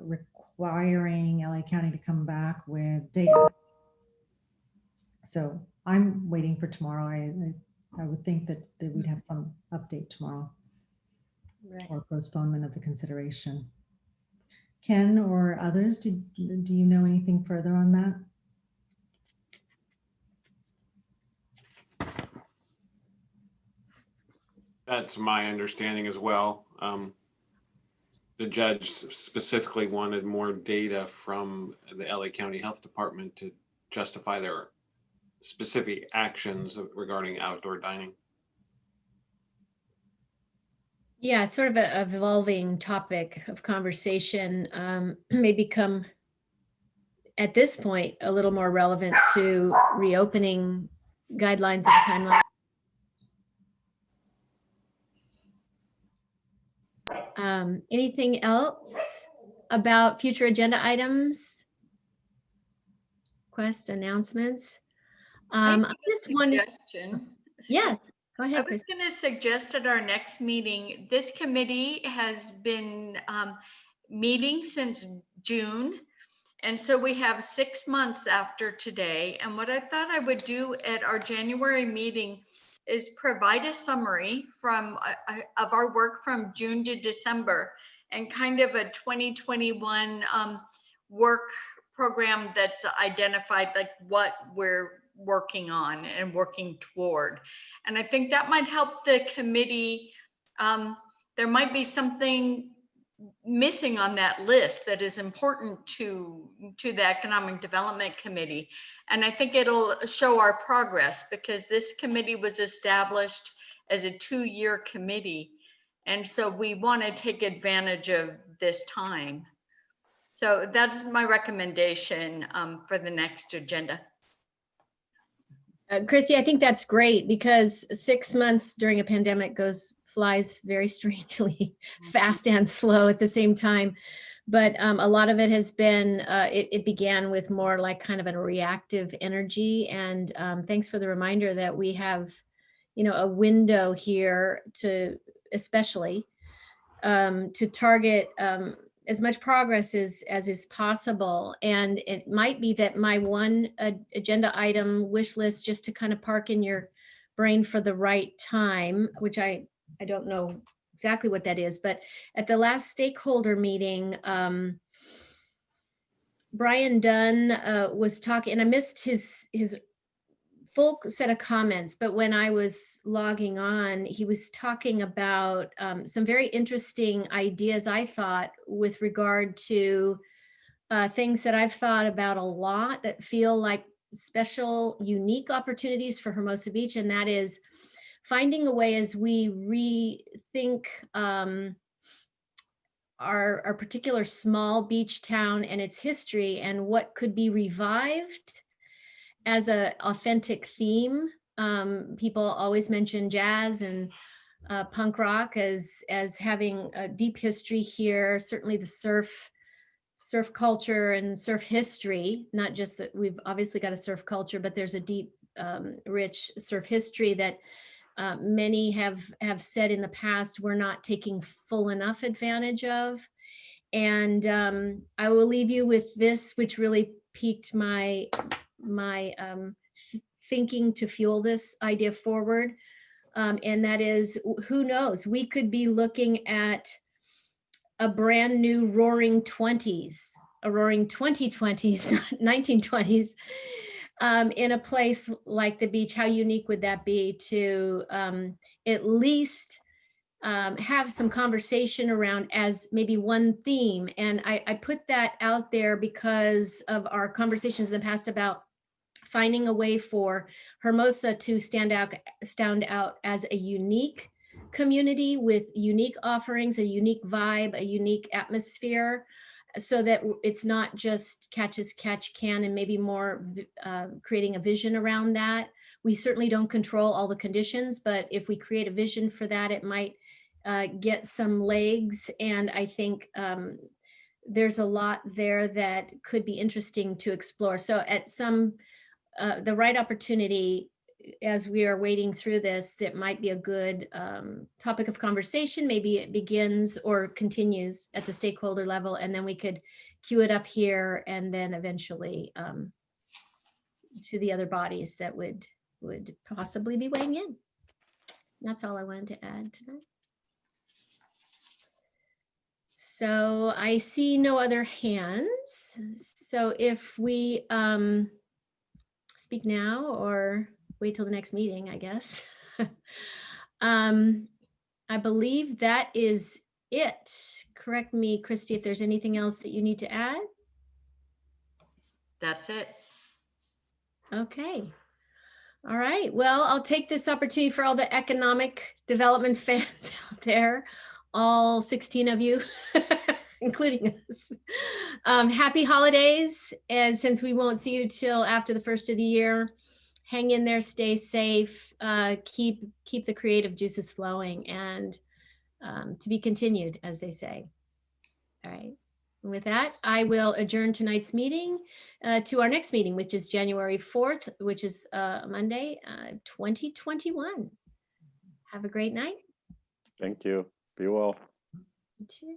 requiring LA County to come back with data. So I'm waiting for tomorrow. I would think that we'd have some update tomorrow, right, or postponement of the consideration. Ken or others, do you know anything further on that? That's my understanding as well. The judge specifically wanted more data from the LA County Health Department to justify their specific actions regarding outdoor dining. Yeah, it's sort of a evolving topic of conversation, may become at this point a little more relevant to reopening guidelines and timelines. Anything else about future agenda items? Requests, announcements? I have I a just wanted, suggestion. yes, go I ahead, was Chris. going to suggest at our next meeting, this committee has been meeting since June. And so we have 6 months after today. And what I thought I would do at our January meeting is provide a summary from of our work from June to December and kind of a 2021 work program that's identified like what we're working on and working toward. And I think that might help the committee. There might be something missing on that list that is important to the Economic Development Committee. And I think it'll show our progress because this committee was established as a 2-year committee. And so we want to take advantage of this time. So that's my recommendation for the next agenda. Christy, I think that's great because 6 months during a pandemic flies very strangely fast and slow at the same time. But a lot of it has been, it began with more like kind of a reactive energy. And thanks for the reminder that we have, a window here to especially to target as much progress as is possible. And it might be that my one agenda item wish list, just to kind of park in your brain for the right time, which I don't know exactly what that is, but at the last stakeholder meeting, Brian Dunn was talking, and I missed his full set of comments, but when I was logging on, he was talking about some very interesting ideas, I thought, with regard to things that I've thought about a lot that feel like special, unique opportunities for Hermosa Beach, and that is finding a way as we rethink our particular small beach town and its history and what could be revived as a authentic theme. People always mention jazz and punk rock as having a deep history here. Certainly the surf culture and surf history, not just that we've obviously got a surf culture, but there's a deep, rich surf history that many have said in the past we're not taking full enough advantage of. And I will leave you with this, which really piqued my thinking to fuel this idea forward. And that is, who knows, we could be looking at a brand new roaring 20s, a roaring 2020s, not 1920s, in a place like the beach. How unique would that be to at least have some conversation around as maybe one theme? And I put that out there because of our conversations in the past about finding a way for Hermosa to stand out as a unique community with unique offerings, a unique vibe, a unique atmosphere, so that it's not just catch as catch can, and maybe more creating a vision around that. We certainly don't control all the conditions, but if we create a vision for that, it might get some legs. And I think there's a lot there that could be interesting to explore. So at the right opportunity, as we are wading through this, that might be a good topic of conversation. Maybe it begins or continues at the stakeholder level, and then we could queue it up here and then eventually to the other bodies that would possibly be weighing in. That's all I wanted to add tonight. So I see no other hands. So if we speak now or wait till the next meeting, I guess. I believe that is it. Correct me, Christy, if there's anything else that you need to add. That's it. Okay. All right. Well, I'll take this opportunity for all the economic development fans out there, all 16 of you, including us. Happy holidays. And since we won't see you till after the first of the year, hang in there, stay safe, keep the creative juices flowing, and to be continued, as they say. All right. With that, I will adjourn tonight's meeting to our next meeting, which is January 4th, which is Monday, 2021. Have a great night. Thank you. Be well. You too.